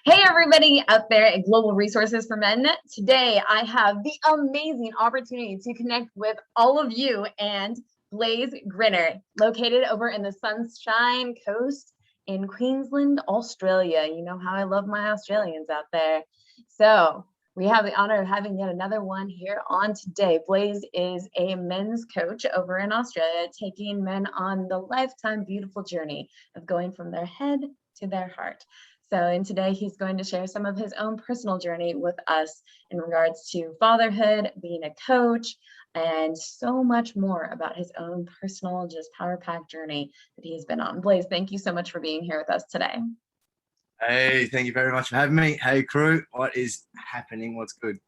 Hey, everybody out there at Global Resources for Men. Today, I have the amazing opportunity to connect with all of you and Blase Grinner, located over in the Sunshine Coast in Queensland, Australia. You know how I love my Australians out there. So we have the honor of having yet another one here on today. Blase is a men's coach over in Australia, taking men on the lifetime beautiful journey of going from their head to their heart. So, and today he's going to share some of his own personal journey with us in regards to fatherhood, being a coach, and so much more about his own personal, just power-packed journey that he's been on. Blase, thank you so much for being here with us today. Hey, thank you very much for having me. Hey, crew, what is happening? What's good?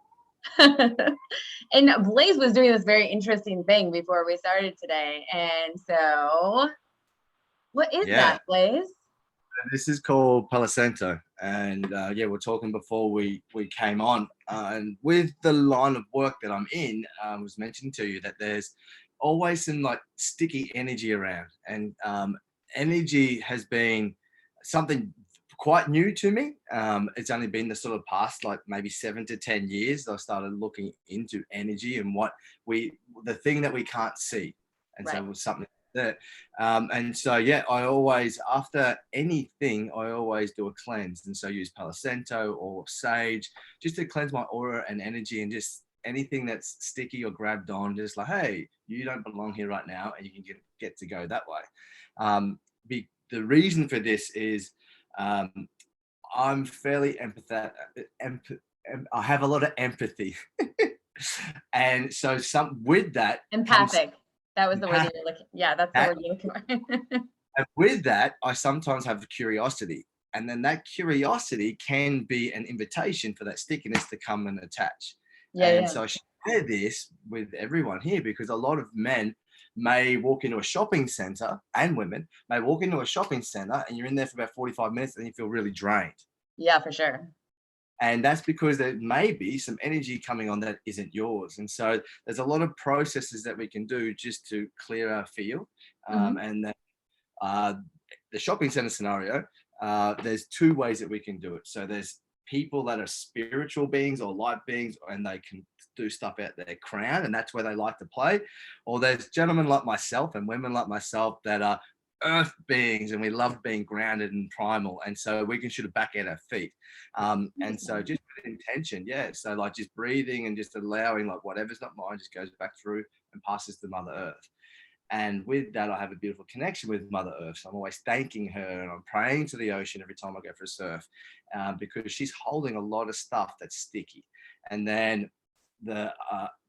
And Blase was doing this very interesting thing before we started today. And so, what is that, Blase? This is called Palacento, and yeah, we're talking before we came on, and with the line of work that I'm in, I was mentioning to you that there's always some like sticky energy around, and energy has been something quite new to me. It's only been the sort of past like maybe 7 to 10 years I started looking into energy and the thing that we can't see, and Right. so it was something that and so yeah, I always, after anything, I always do a cleanse, and so I use Palo Santo or sage just to cleanse my aura and energy, and just anything that's sticky or grabbed on, just like, hey, you don't belong here right now, and you can get to go that way. The reason for this is I'm fairly empathetic. I have a lot of empathy, and so with that Empathic. That was the word that you're looking. Yeah, that's the word you're looking for. And with that, I sometimes have curiosity, and then that curiosity can be an invitation for that stickiness to come and attach. So I share this with everyone here because a lot of men may walk into a shopping center, and women may walk into a shopping center, and you're in there for about 45 minutes and you feel really drained. Yeah, for sure. And that's because there may be some energy coming on that isn't yours. And so there's a lot of processes that we can do just to clear our field. And then the shopping center scenario, there's two ways that we can do it. So there's people that are spiritual beings or light beings, and they can do stuff out their crown, and that's where they like to play. Or there's gentlemen like myself and women like myself that are earth beings, and we love being grounded and primal, and so we can shoot it back at our feet. And so just with intention, so like just breathing and just allowing like whatever's not mine just goes back through and passes to Mother Earth. And with that, I have a beautiful connection with Mother Earth. So I'm always thanking her, and I'm praying to the ocean every time I go for a surf, because she's holding a lot of stuff that's sticky. And then the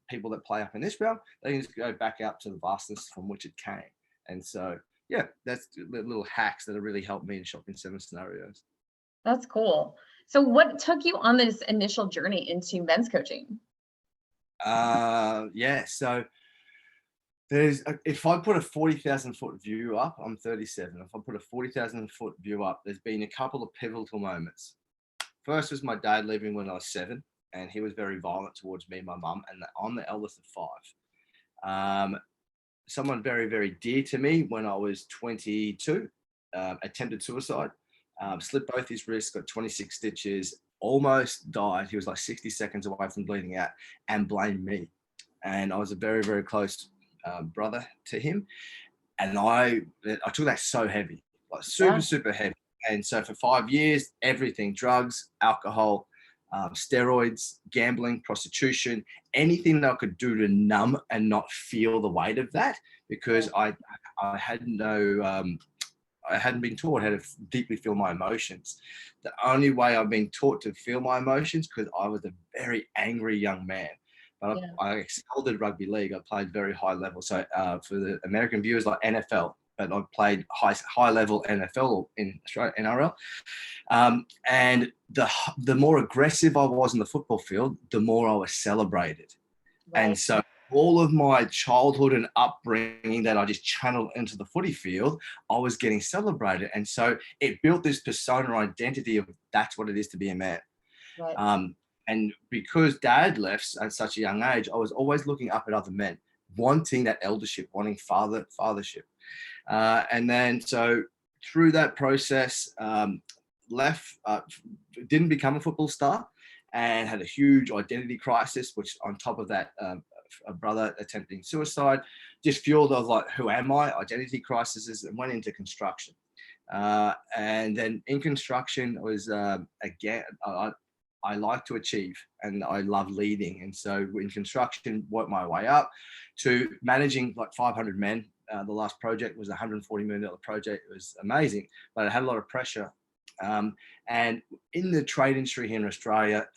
people that play up in this realm, they can just go back out to the vastness from which it came. And so, yeah, that's the little hacks that have really helped me in shopping center scenarios. That's cool. So what took you on this initial journey into men's coaching? So if I put a 40,000 foot view up, I'm 37. If I put a 40,000 foot view up, there's been a couple of pivotal moments. First was my dad leaving when I was 7, and he was very violent towards me and my mum, and I'm the eldest of 5. Someone very, very dear to me when I was 22 attempted suicide, slipped both his wrists, got 26 stitches, almost died. He was like 60 seconds away from bleeding out, and blamed me. And I was a very, very close brother to him, and I took that so heavy, like super heavy. And so for 5 years, everything, drugs, alcohol, steroids, gambling, prostitution, anything that I could do to numb and not feel the weight of that, because I hadn't been taught how to deeply feel my emotions. The only way I've been taught to feel my emotions, because I was a very angry young man. But I excelled at rugby league. I played very high level. So for the American viewers, like NFL, but I played high level NFL in Australia, NRL. And the more aggressive I was in the football field, the more I was celebrated. Right. And so all of my childhood and upbringing that I just channeled into the footy field, I was getting celebrated. And so it built this persona identity of that's what it is to be a man. Right. And because dad left at such a young age, I was always looking up at other men, wanting that eldership, wanting fathership. And then so through that process, didn't become a football star, and had a huge identity crisis, which on top of that, a brother attempting suicide, just fueled of like, who am I? Identity crises, and went into construction. And then in construction was, again, I like to achieve and I love leading. And so in construction, worked my way up to managing like 500 men. The last project was a $140 million project. It was amazing, but it had a lot of pressure. And in the trade industry here in Australia,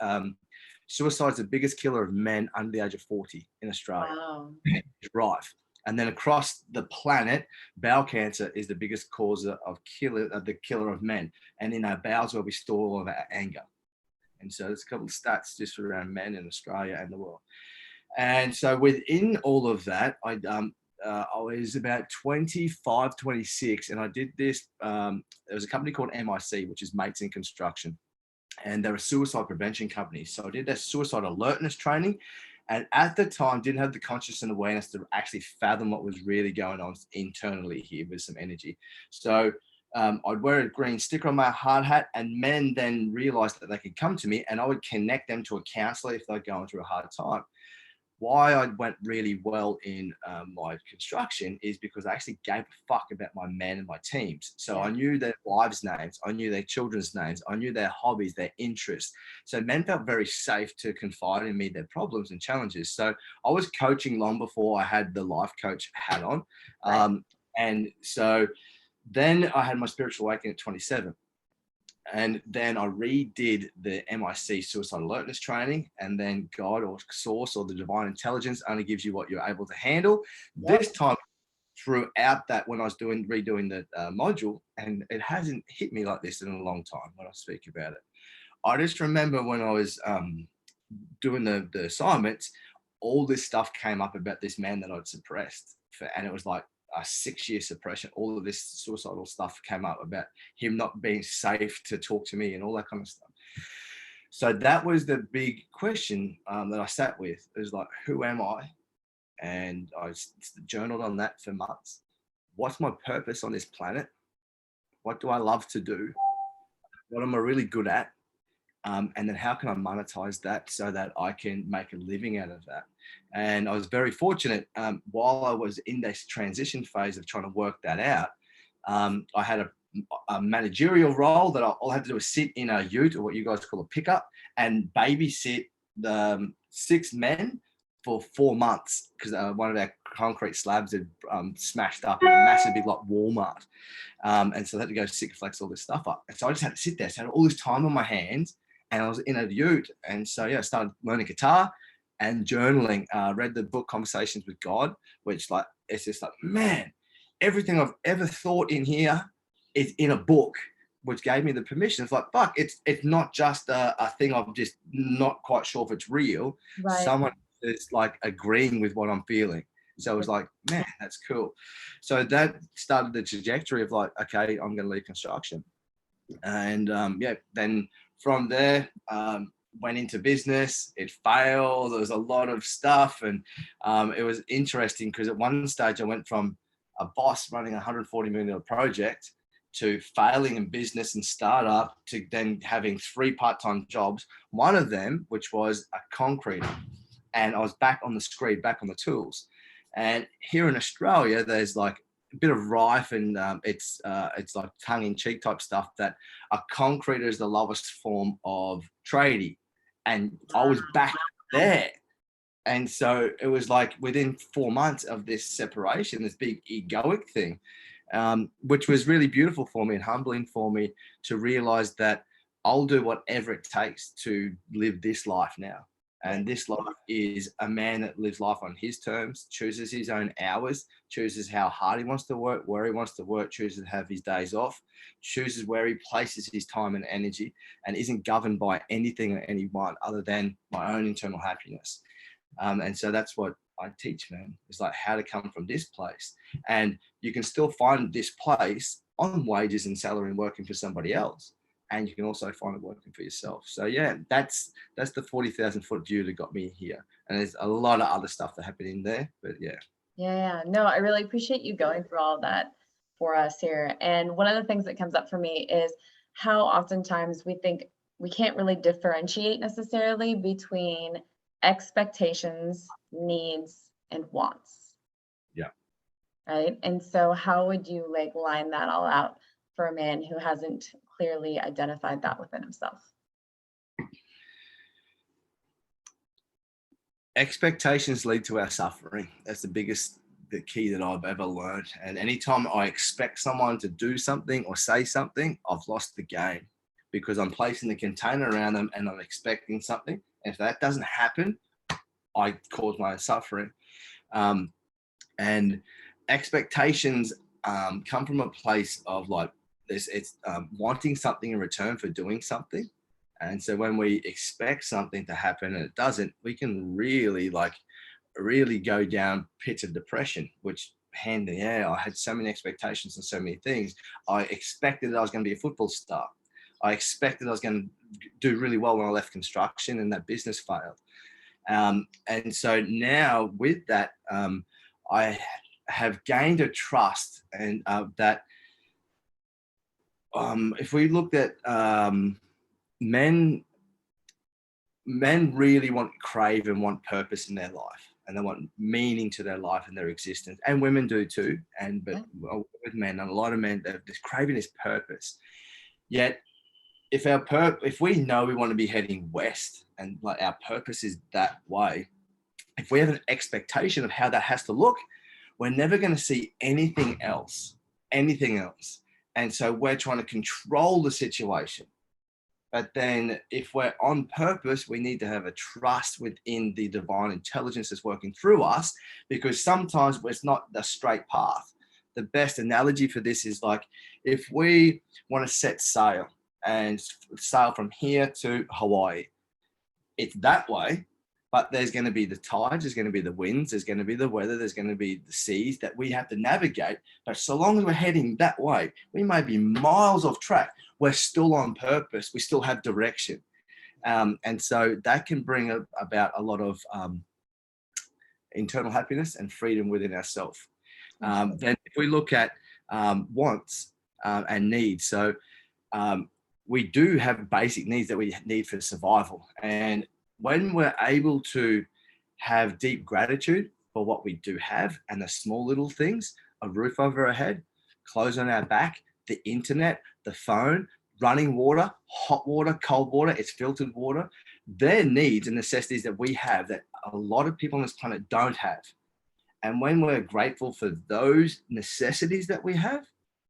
suicide is the biggest killer of men under the age of 40 in Australia. Wow. It's rife. And then across the planet, bowel cancer is the biggest cause of the killer of men. And in our bowels where we store all of our anger. And so there's a couple of stats just around men in Australia and the world. And so within all of that, I was about 25, 26, and I did this. There was a company called MIC, which is Mates in Construction, and they're a suicide prevention company. So I did their suicide alertness training, and at the time didn't have the conscious and awareness to actually fathom what was really going on internally here with some energy. So I'd wear a green sticker on my hard hat, and men then realized that they could come to me and I would connect them to a counselor if they're going through a hard time. Why I went really well in my construction is because I actually gave a fuck about my men and my teams. So I knew their wives' names, I knew their children's names, I knew their hobbies, their interests. So men felt very safe to confide in me their problems and challenges. So I was coaching long before I had the life coach hat on. And so then I had my spiritual awakening at 27. And then I redid the MIC suicide alertness training, and then God or source or the divine intelligence only gives you what you're able to handle. This time throughout that, when I was redoing the module, and it hasn't hit me like this in a long time when I speak about it. I just remember when I was doing the assignments, all this stuff came up about this man that I'd suppressed and it was like a 6-year suppression. All of this suicidal stuff came up about him not being safe to talk to me and all that kind of stuff. So that was the big question that I sat with. It was like, who am I? And I journaled on that for months. What's my purpose on this planet? What do I love to do? What am I really good at? And then how can I monetize that so that I can make a living out of that? And I was very fortunate while I was in this transition phase of trying to work that out. I had a managerial role that all I had to do was sit in a ute, or what you guys call a pickup, and babysit the 6 men for 4 months because one of our concrete slabs had smashed up in a massive big like Walmart. And so I had to go sit and flex all this stuff up. And so I just had to sit there. So I had all this time on my hands and I was in a ute. And so, yeah, I started learning guitar and journaling, read the book Conversations with God, which like, it's just like, man, everything I've ever thought in here is in a book, which gave me the permission. It's like, fuck, it's not just a thing I'm just not quite sure if it's real. Right. Someone is like agreeing with what I'm feeling. So it was like, man, that's cool. So that started the trajectory of like, okay, I'm going to leave construction. And yeah, then from there, went into business. It failed. There was a lot of stuff. And it was interesting because at one stage I went from a boss running a $140 million project to failing in business and startup to then having 3 part-time jobs. One of them, which was a concreter. And I was back on the screed, back on the tools. And here in Australia, there's like a bit of rife and it's like tongue-in-cheek type stuff that a concreter is the lowest form of tradie. And I was back there. And so it was like within 4 months of this separation, this big egoic thing, which was really beautiful for me and humbling for me to realize that I'll do whatever it takes to live this life now. And this life is a man that lives life on his terms, chooses his own hours, chooses how hard he wants to work, where he wants to work, chooses to have his days off, chooses where he places his time and energy, and isn't governed by anything or anyone other than my own internal happiness. And so that's what I teach, man. It's like how to come from this place. And you can still find this place on wages and salary and working for somebody else. And you can also find it working for yourself. So yeah, that's the 40,000 foot view that got me here. And there's a lot of other stuff that happened in there, but yeah. Yeah, no, I really appreciate you going through all of that for us here. And one of the things that comes up for me is how oftentimes we think we can't really differentiate necessarily between expectations, needs, and wants. Yeah. Right. And so how would you like line that all out for a man who hasn't clearly identified that within himself? Expectations lead to our suffering. That's the key that I've ever learned. And anytime I expect someone to do something or say something, I've lost the game, because I'm placing the container around them and I'm expecting something. And if that doesn't happen, I cause my own suffering. And expectations come from a place of like this, it's wanting something in return for doing something. And so when we expect something to happen and it doesn't, we can really go down pits of depression, which hand in the air. I had so many expectations and so many things. I expected that I was going to be a football star. I expected I was going to do really well when I left construction, and that business failed. And so now with that, I have gained a trust, and that if we looked at men really crave and want purpose in their life, and they want meaning to their life and their existence, and women do too. But with men, and a lot of men, they're just craving this purpose. Yet, if we know we want to be heading west, and like our purpose is that way, if we have an expectation of how that has to look, we're never going to see anything else. And so we're trying to control the situation. But then if we're on purpose, we need to have a trust within the divine intelligence that's working through us, because sometimes it's not the straight path. The best analogy for this is like, if we want to set sail and sail from here to Hawaii, it's that way, but there's going to be the tides, there's going to be the winds, there's going to be the weather, there's going to be the seas that we have to navigate. But so long as we're heading that way, we may be miles off track. We're still on purpose. We still have direction. And so that can bring about a lot of internal happiness and freedom within ourselves. Then if we look at wants and needs, so we do have basic needs that we need for survival. And when we're able to have deep gratitude for what we do have, and the small little things, a roof over our head, clothes on our back, the internet, the phone, running water, hot water, cold water, it's filtered water, they're needs and necessities that we have that a lot of people on this planet don't have. And when we're grateful for those necessities that we have,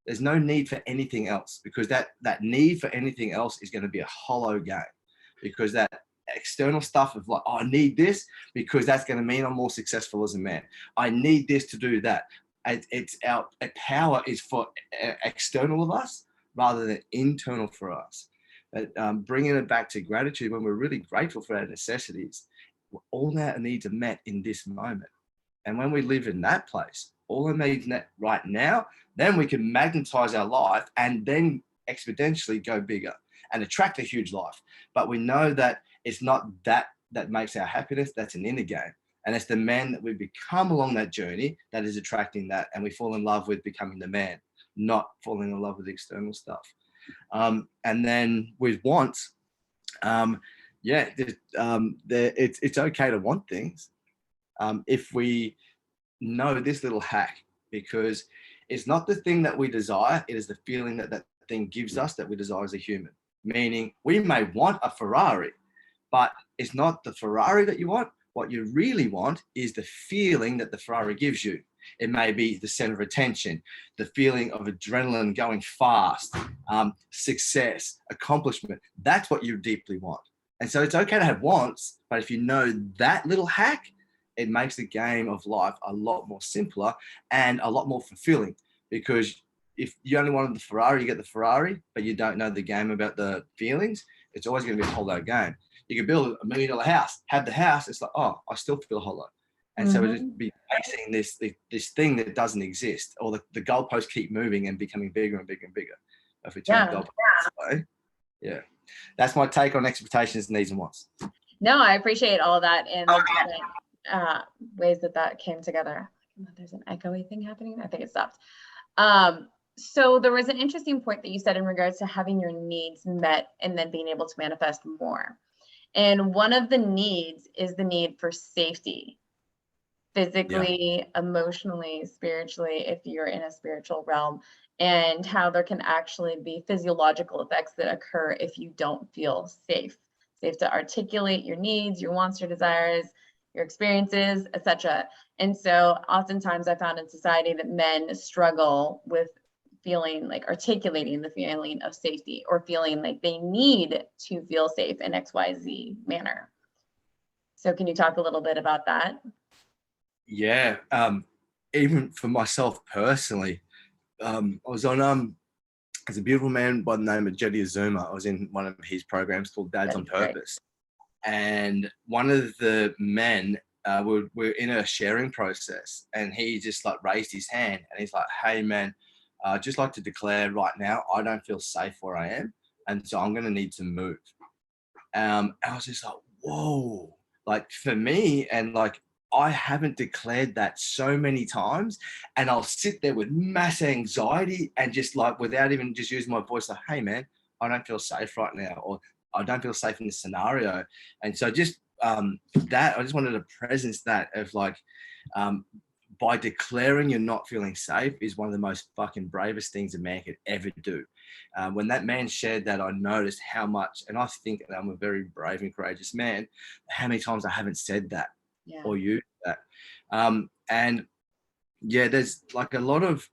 there's no need for anything else, because that need for anything else is going to be a hollow game, because that external stuff of like, oh, I need this because that's going to mean I'm more successful as a man. I need this to do that. It's our power is for external of us rather than internal for us. But bringing it back to gratitude, when we're really grateful for our necessities, all our needs are met in this moment. And when we live in that place, all our needs met right now, then we can magnetize our life and then exponentially go bigger and attract a huge life. But we know that it's not that makes our happiness. That's an inner game. And it's the man that we become along that journey that is attracting that. And we fall in love with becoming the man, not falling in love with the external stuff. And then with wants, it's okay to want things. If we know this little hack, because it's not the thing that we desire, it is the feeling that that thing gives us that we desire as a human. Meaning we may want a Ferrari, but it's not the Ferrari that you want. What you really want is the feeling that the Ferrari gives you. It may be the center of attention, the feeling of adrenaline going fast, success, accomplishment. That's what you deeply want. And so it's okay to have wants, but if you know that little hack, it makes the game of life a lot more simpler and a lot more fulfilling. Because if you only wanted the Ferrari, you get the Ferrari, but you don't know the game about the feelings, it's always going to be a hollow game. You can build $1 million house, have the house, it's like, oh, I still feel hollow. And so it'd be facing this thing that doesn't exist, or the goalposts keep moving and becoming bigger and bigger and bigger. If we turn the goalposts this way, that's my take on expectations, needs, and wants. No, I appreciate all of that in ways that came together. There's an echoey thing happening. I think it stopped. So there was an interesting point that you said in regards to having your needs met and then being able to manifest more. And one of the needs is the need for safety, Yeah. physically, emotionally, spiritually, if you're in a spiritual realm, and how there can actually be physiological effects that occur if you don't feel safe. Safe to articulate your needs, your wants, your desires, your experiences, etc. And so oftentimes I found in society that men struggle with feeling like articulating the feeling of safety or feeling like they need to feel safe in XYZ manner. So can you talk a little bit about that? Yeah. Even for myself personally, I was on there's a beautiful man by the name of Jedi Azuma. I was in one of his programs called Dads on Purpose. And one of the men, we're in a sharing process, and he just like raised his hand and he's like, "Hey man, I'd just like to declare right now, I don't feel safe where I am. And so I'm going to need to move." I was just like, whoa, like for me, and like, I haven't declared that so many times, and I'll sit there with mass anxiety and just like, without even just using my voice, like, "Hey man, I don't feel safe right now," or "I don't feel safe in this scenario." And so just that, I just wanted to presence that of like, by declaring you're not feeling safe is one of the most fucking bravest things a man could ever do. When that man shared that, I noticed how much, and I think that I'm a very brave and courageous man, how many times I haven't said that or used that. And yeah, there's like a lot of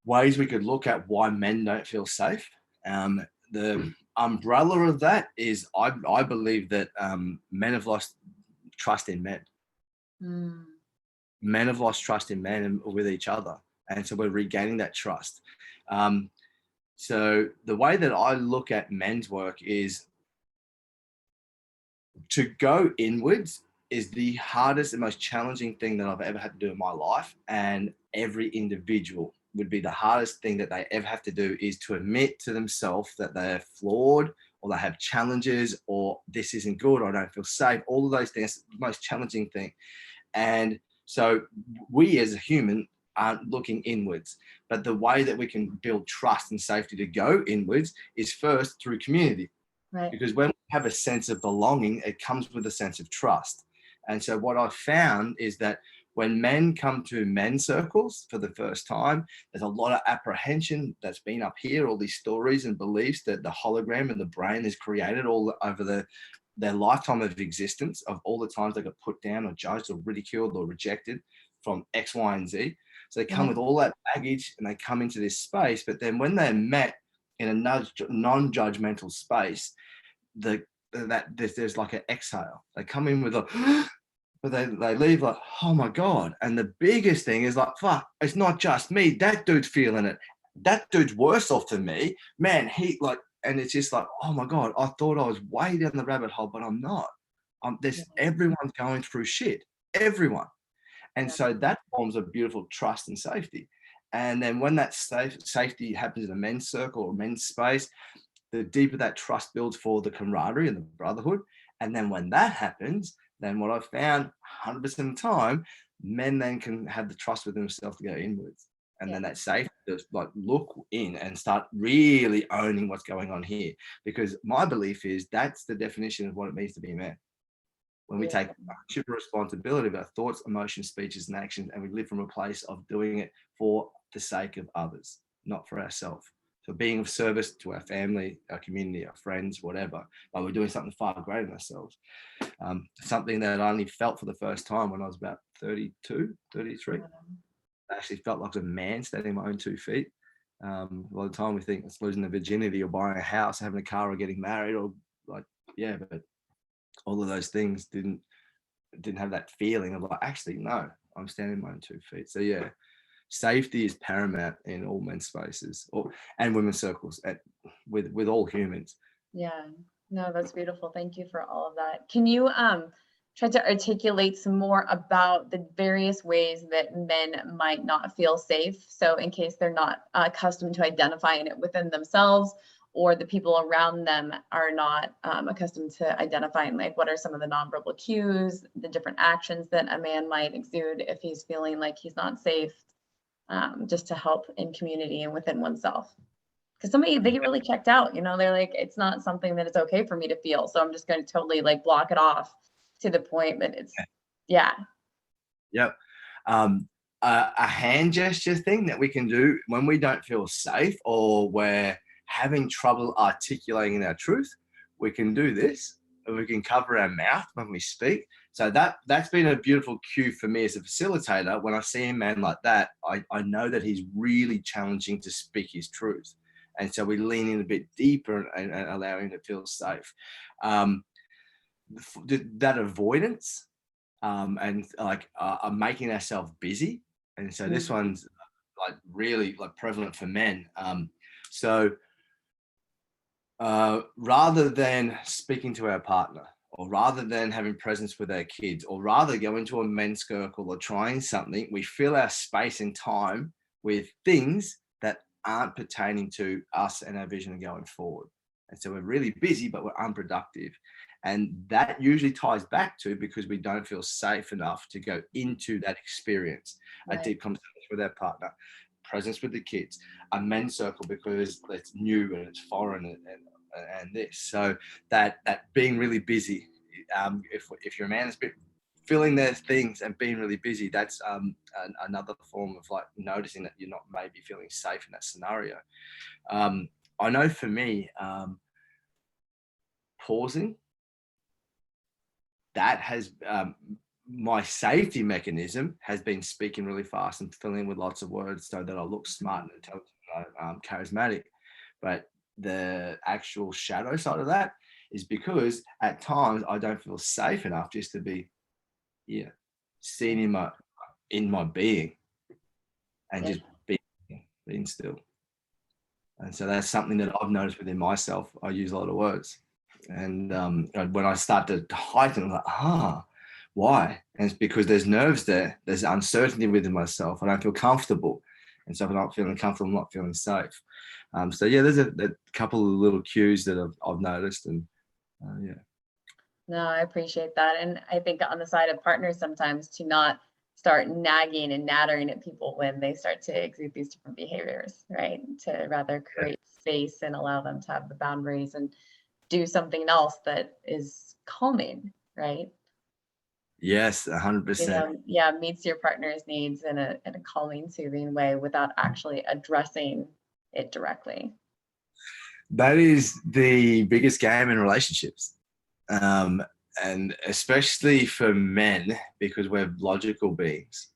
ways we could look at why men don't feel safe. The umbrella of that is I believe that men have lost trust in men. Men have lost trust in men and with each other. And so we're regaining that trust. So the way that I look at men's work is to go inwards is the hardest and most challenging thing that I've ever had to do in my life. And every individual would be the hardest thing that they ever have to do, is to admit to themselves that they're flawed or they have challenges or this isn't good or I don't feel safe. All of those things, the most challenging thing. And so we as a human aren't looking inwards, but the way that we can build trust and safety to go inwards is first through community. Right. Because when we have a sense of belonging, it comes with a sense of trust. And so what I've found is that when men come to men's circles for the first time, there's a lot of apprehension that's been up here, all these stories and beliefs that the hologram and the brain has created all over their lifetime of existence, of all the times they got put down or judged or ridiculed or rejected from X, Y, and Z. So they come with all that baggage and they come into this space. But then when they're met in a non-judgmental space, there's like an exhale. They come in with a, but they leave like, "Oh my God." And the biggest thing is like, fuck, it's not just me. That dude's feeling it. That dude's worse off than me. Man, he like, and it's just like, oh my God, I thought I was way down the rabbit hole, but I'm not. Everyone's going through shit. Everyone. And so that forms a beautiful trust and safety. And then when that safety happens in a men's circle or men's space, the deeper that trust builds for the camaraderie and the brotherhood. And then when that happens, then what I've found 100% of the time, men then can have the trust with themselves to go inwards. And then that safety to like look in and start really owning what's going on here. Because my belief is that's the definition of what it means to be a man. When we take ownership and responsibility of our thoughts, emotions, speeches, and actions, and we live from a place of doing it for the sake of others, not for ourselves. So being of service to our family, our community, our friends, whatever, but we're doing something far greater than ourselves. Something that I only felt for the first time when I was about 32, 33. I actually felt like I was a man standing on my own 2 feet. A lot of the time we think it's losing the virginity or buying a house, having a car or getting married or like, yeah, but all of those things didn't have that feeling of like, actually, no, I'm standing on my own 2 feet. So yeah, safety is paramount in all men's spaces and women's circles with all humans. Yeah, no, that's beautiful. Thank you for all of that. Can you try to articulate some more about the various ways that men might not feel safe? So in case they're not accustomed to identifying it within themselves, or the people around them are not accustomed to identifying, like, what are some of the nonverbal cues, the different actions that a man might exude if he's feeling like he's not safe? just to help in community and within oneself. Because somebody, they get really checked out, you know, they're like, it's not something that it's okay for me to feel. So I'm just going to totally like block it off to the point that it's, yeah. Yep. A hand gesture thing that we can do when we don't feel safe or we're having trouble articulating our truth, we can do this. We can cover our mouth when we speak. So that's been a beautiful cue for me as a facilitator. When I see a man like that, I know that he's really challenging to speak his truth. And so we lean in a bit deeper and allow him to feel safe. That avoidance and like making ourselves busy. And so this one's like really like prevalent for men. So rather than speaking to our partner, or rather than having presence with our kids, or rather go into a men's circle or trying something, we fill our space and time with things that aren't pertaining to us and our vision going forward. And so we're really busy, but we're unproductive. And that usually ties back to because we don't feel safe enough to go into that experience, a deep conversation with our partner, presence with the kids, a men's circle because it's new and it's foreign and this. So that being really busy, if you're a man that's been filling their things and being really busy, that's another form of like noticing that you're not maybe feeling safe in that scenario. I know for me, pausing, that has my safety mechanism has been speaking really fast and filling with lots of words so that I look smart and intelligent, charismatic. But the actual shadow side of that is because at times I don't feel safe enough just to be seen in my being and just being still. And so that's something that I've noticed within myself. I use a lot of words. And when I start to heighten, I'm like, why? And it's because there's nerves there. There's uncertainty within myself. I don't feel comfortable. And so if I'm not feeling comfortable, I'm not feeling safe. So yeah, there's a couple of little cues that I've noticed. And No, I appreciate that. And I think on the side of partners, sometimes to not start nagging and nattering at people when they start to exude these different behaviors, right? To rather create space and allow them to have the boundaries and do something else that is calming, right? Yes, 100%. Meets your partner's needs in a calming, soothing way without actually addressing it directly. That is the biggest game in relationships. And especially for men, because we're logical beings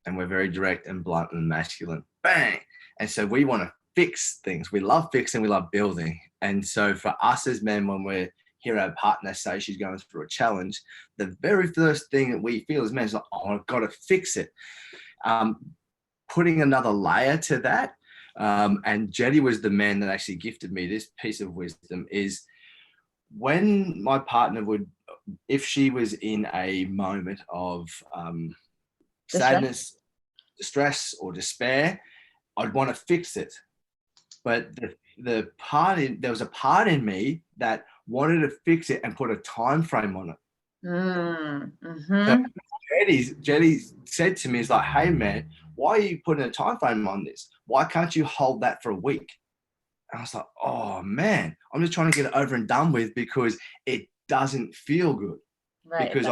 and we're very direct and blunt and masculine. Bang! And so we want to fix things. We love fixing, we love building. And so for us as men, when we hear our partner say she's going through a challenge, the very first thing that we feel as men is like, oh, I've got to fix it. Putting another layer to that, and Jetty was the man that actually gifted me this piece of wisdom, is when my partner would, if she was in a moment of sadness, distress, or despair, I'd want to fix it. But there was a part in me that wanted to fix it and put a time frame on it. So Jetty said to me, "Is like, hey man, why are you putting a time frame on this? Why can't you hold that for a week?" And I was like, "Oh man, I'm just trying to get it over and done with because it doesn't feel good." Right, because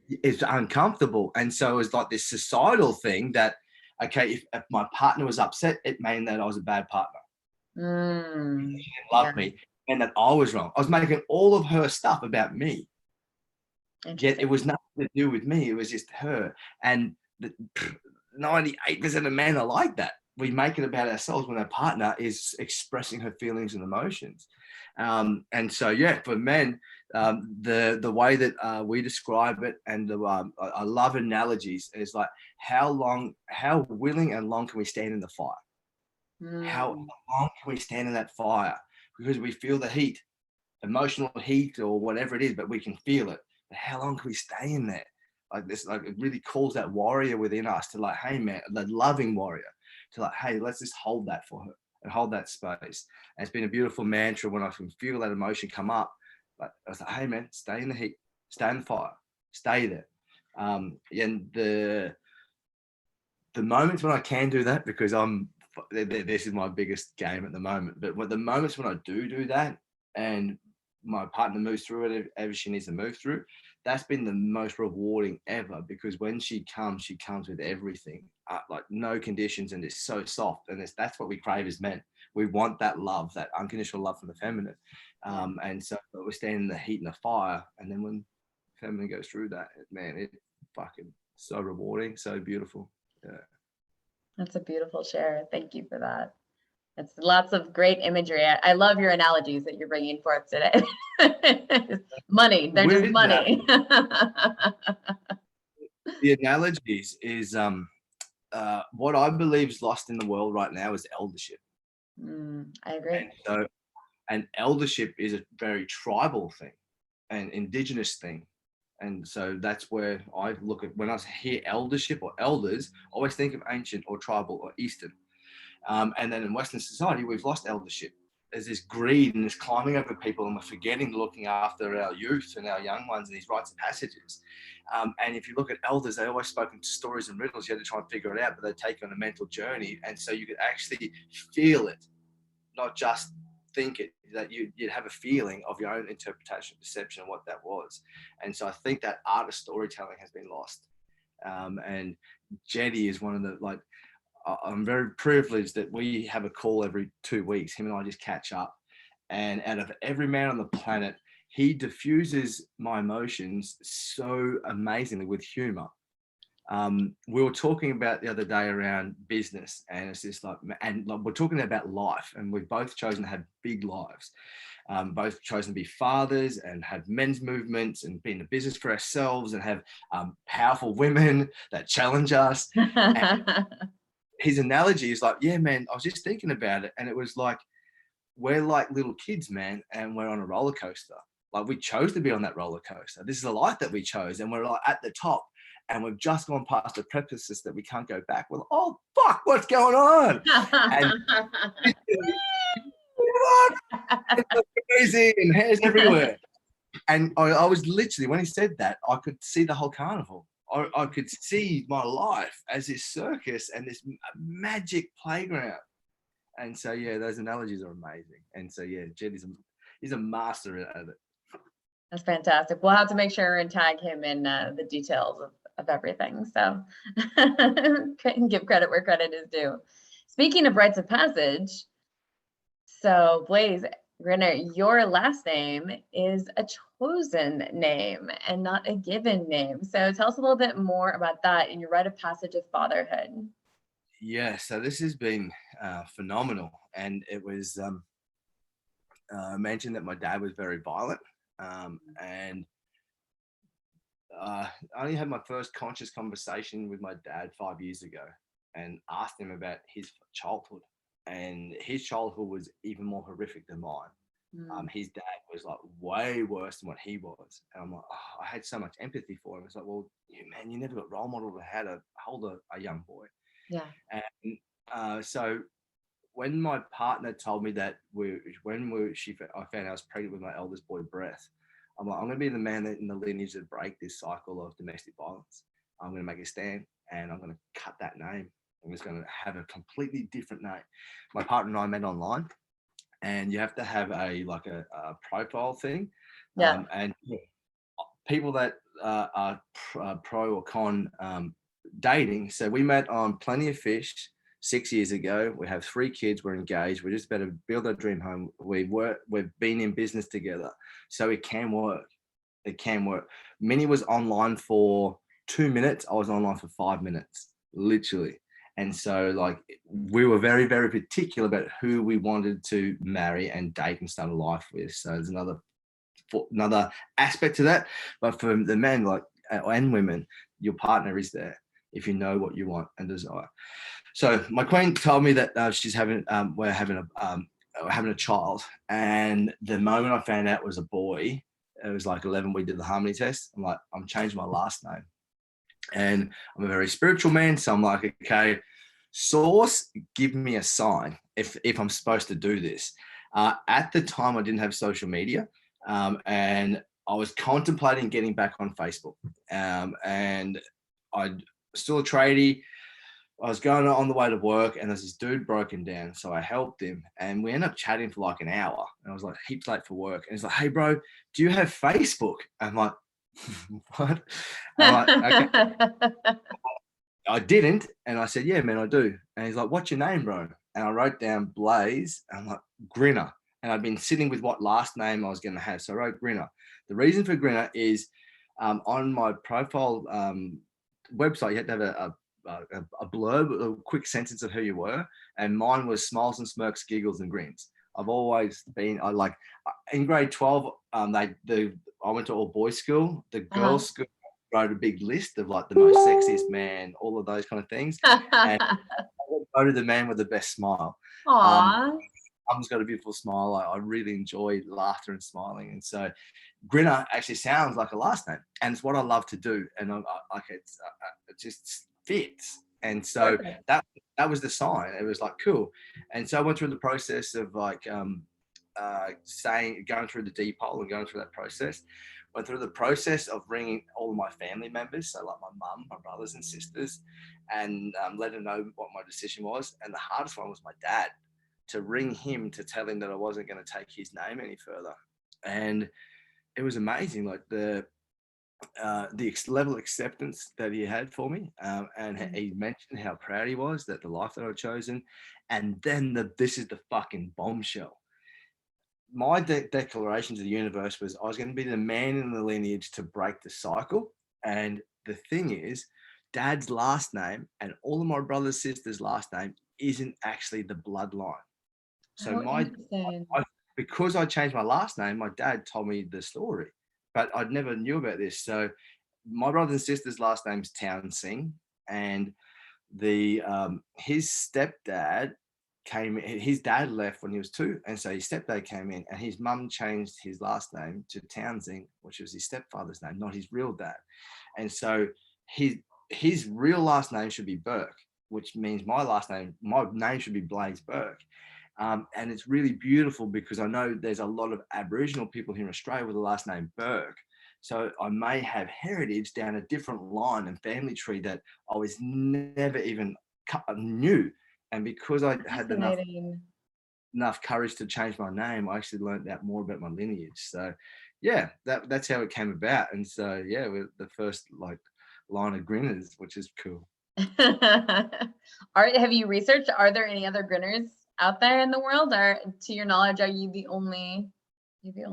it's uncomfortable. And so it was like this societal thing that, okay, if my partner was upset, it meant that I was a bad partner. She didn't love me and that I was wrong. I was making all of her stuff about me. Yet it was nothing to do with me. It was just her. And 98% of men are like that. We make it about ourselves when our partner is expressing her feelings and emotions. And so, for men, the way that we describe it, and I love analogies, is like how willing and long can we stand in the fire? How long can we stand in that fire? Because we feel the heat, emotional heat or whatever it is, but we can feel it. But how long can we stay in there? Like this, like it really calls that warrior within us to like, hey man, the loving warrior, to like, hey, let's just hold that for her and hold that space. And it's been a beautiful mantra when I can feel that emotion come up. But I was like, hey man, stay in the heat, stay in the fire, stay there. And the moments when I can do that, because this is my biggest game at the moment, but the moments when I do that and my partner moves through it, ever she needs to move through, that's been the most rewarding ever, because when she comes with everything, like no conditions, and it's so soft, and that's what we crave as men. We want that love, that unconditional love from the feminine. And so we're standing in the heat and the fire, and then when feminine goes through that, man, it's fucking so rewarding, so beautiful. Yeah. That's a beautiful share. Thank you for that. It's lots of great imagery. I love your analogies that you're bringing forth today. Money, they're just money. The analogies is what I believe is lost in the world right now is eldership. I agree. And eldership is a very tribal thing, an indigenous thing. And so that's where I look at, when I hear eldership or elders, I always think of ancient or tribal or Eastern. And then in Western society, we've lost eldership. There's this greed and this climbing over people, and we're forgetting looking after our youth and our young ones in these rites of passages. And if you look at elders, they always spoke in stories and riddles. You had to try and figure it out, but they take you on a mental journey. And so you could actually feel it, not just think it, that you'd have a feeling of your own interpretation, perception of what that was. And so I think that art of storytelling has been lost. And Jetty is one of the, like, I'm very privileged that we have a call every 2 weeks. Him and I just catch up. And out of every man on the planet, he diffuses my emotions so amazingly with humor. We were talking about the other day around business, and it's just like, and we're talking about life, and we've both chosen to have big lives. Both chosen to be fathers and have men's movements and be in the business for ourselves and have powerful women that challenge us. His analogy is like, yeah, man, I was just thinking about it. And it was like, we're like little kids, man, and we're on a roller coaster. Like, we chose to be on that roller coaster. This is the life that we chose. And we're like at the top, and we've just gone past the precipice that we can't go back. We're like, oh, fuck, what's going on? And it's crazy and hairs everywhere. And I was literally, when he said that, I could see the whole carnival. I could see my life as this circus and this magic playground. And so, yeah, those analogies are amazing. And so, yeah, Jed he's a master at it. That's fantastic. We'll have to make sure and tag him in the details of everything. So give credit where credit is due. Speaking of rites of passage, so Blase Grinner, your last name is a chosen name and not a given name. So tell us a little bit more about that in your rite of passage of fatherhood. Yeah, so this has been phenomenal. And it was, I mentioned that my dad was very violent. And I only had my first conscious conversation with my dad 5 years ago and asked him about his childhood. And his childhood was even more horrific than mine. His dad was like way worse than what he was. And I'm like, oh, I had so much empathy for him. It's like, well, man, you never got role model to how to hold a young boy. Yeah. And so when my partner told me that I found I was pregnant with my eldest boy, Breath, I'm like, I'm going to be the man in the lineage that break this cycle of domestic violence. I'm going to make a stand, and I'm going to cut that name. I'm just going to have a completely different name. My partner and I met online, and you have to have a profile thing. Yeah. And people that are pro or con dating. So we met on Plenty of Fish 6 years ago. We have 3 kids. We're engaged. We're just about to build our dream home. We've been in business together. So it can work. It can work. Minnie was online for 2 minutes. I was online for 5 minutes, literally. And so, like, we were very, very particular about who we wanted to marry and date and start a life with. So there's another aspect to that. But for the men, like, and women, your partner is there if you know what you want and desire. So my queen told me that we're having a child. And the moment I found out it was a boy, it was like 11. We did the harmony test. I'm like, I'm changing my last name. And I'm a very spiritual man, so I'm like, okay, source, give me a sign if I'm supposed to do this. At the time, I didn't have social media, and I was contemplating getting back on Facebook. And I'd still a tradie. I was going on the way to work and there's this dude broken down. So I helped him and we ended up chatting for like an hour. And I was like heaps late for work. And he's like, hey, bro, do you have Facebook? I'm like, what? I'm like, okay. I didn't. And I said, yeah, man, I do. And he's like, what's your name, bro? And I wrote down Blase. And I'm like, Grinner. And I'd been sitting with what last name I was going to have. So I wrote Grinner. The reason for Grinner is on my profile website, you had to have a blurb, a quick sentence of who you were. And mine was smiles and smirks, giggles and grins. I've always been, in grade 12, I went to all boys school. The girls' school wrote a big list of like the most sexiest man, all of those kind of things. And I voted the man with the best smile. Aww. Mum's got a beautiful smile. I really enjoy laughter and smiling. And so Grinner actually sounds like a last name. And it's what I love to do. And it just fits. And so that was the sign. It was like, cool. And so I went through the process of like going through the depot and going through that process. Went through the process of ringing all of my family members, so like my mum, my brothers and sisters, and let them know what my decision was. And the hardest one was my dad, to ring him to tell him that I wasn't going to take his name any further. And it was amazing, like the level of acceptance that he had for me. And he mentioned how proud he was that the life that I'd chosen. And then this is the fucking bombshell. My declaration to the universe was I was going to be the man in the lineage to break the cycle. And the thing is, Dad's last name and all of my brothers' sisters' last name isn't actually the bloodline. So because I changed my last name, my dad told me the story, but I never knew about this. So my brothers and sisters' last name's Townsend, and his stepdad his dad left when he was 2, and so his stepdad came in, and his mum changed his last name to Townsend, which was his stepfather's name, not his real dad. And so his real last name should be Burke, which means my name should be Blase Burke. And it's really beautiful because I know there's a lot of Aboriginal people here in Australia with the last name Burke. So I may have heritage down a different line and family tree that I was never even knew. And because I had enough courage to change my name, I actually learned out more about my lineage. So yeah, that's how it came about. And so yeah, we're the first like line of Grinners, which is cool. Have you researched, are there any other Grinners out there in the world, or to your knowledge, are you the only?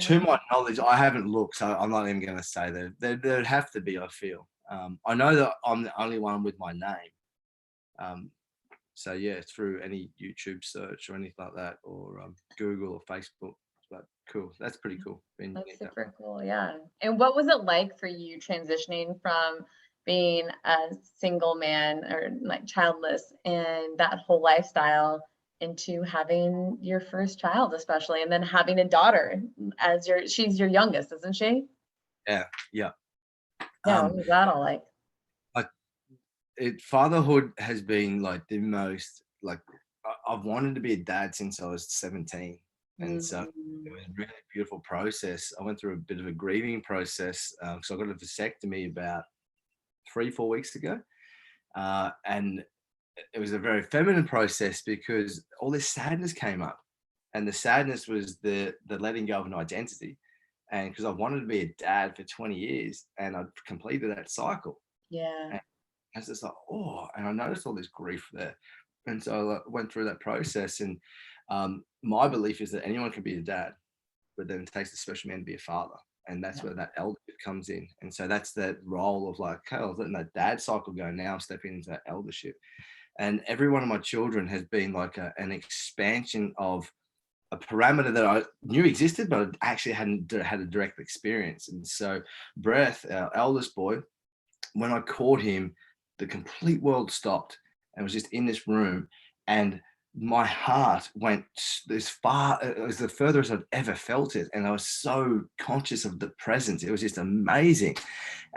To my knowledge, I haven't looked, so I'm not even going to say that. There'd have to be, I feel. I know that I'm the only one with my name. So yeah, through any YouTube search or anything like that, or Google or Facebook. But cool, that's pretty cool. That's super cool, yeah. And what was it like for you transitioning from being a single man or like childless and that whole lifestyle into having your first child, especially, and then having a daughter as she's your youngest, isn't she? Yeah. Yeah, what was that all like? Fatherhood has been like the most, like I've wanted to be a dad since I was 17. And so it was a really beautiful process. I went through a bit of a grieving process. So I got a vasectomy about 3-4 weeks ago. And it was a very feminine process because all this sadness came up. And the sadness was the letting go of an identity. And because I wanted to be a dad for 20 years and I'd completed that cycle. Yeah. And I was just like, oh, and I noticed all this grief there. And so I went through that process. And my belief is that anyone can be a dad, but then it takes a special man to be a father. And that's where that eldership comes in. And so that's that role of like, okay, I was letting that dad cycle go. Now I'm stepping into that eldership. And every one of my children has been like an expansion of a parameter that I knew existed, but I actually hadn't had a direct experience. And so Breath, our eldest boy, when I caught him, the complete world stopped and was just in this room. And my heart went as far as the furthest I'd ever felt it. And I was so conscious of the presence. It was just amazing.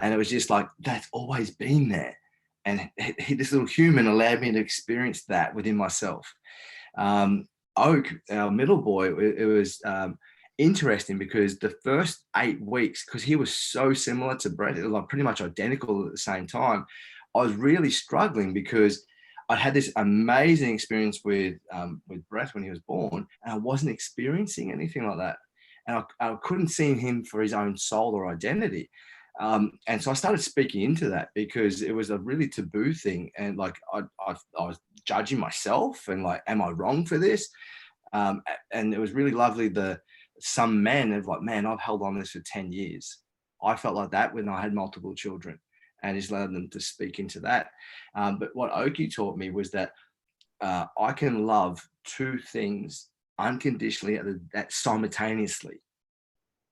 And it was just like, that's always been there. And this little human allowed me to experience that within myself. Oak, our middle boy, it was interesting because the first 8 weeks, because he was so similar to Brett, it was like pretty much identical at the same time, I was really struggling because I had this amazing experience with Brett when he was born, and I wasn't experiencing anything like that. And I couldn't see him for his own soul or identity. And so I started speaking into that because it was a really taboo thing. And like, I was judging myself and like, am I wrong for this? And it was really lovely. Some men have like, man, I've held on this for 10 years. I felt like that when I had multiple children, and he's allowed them to speak into that. But what Oki taught me was that I can love two things unconditionally that simultaneously.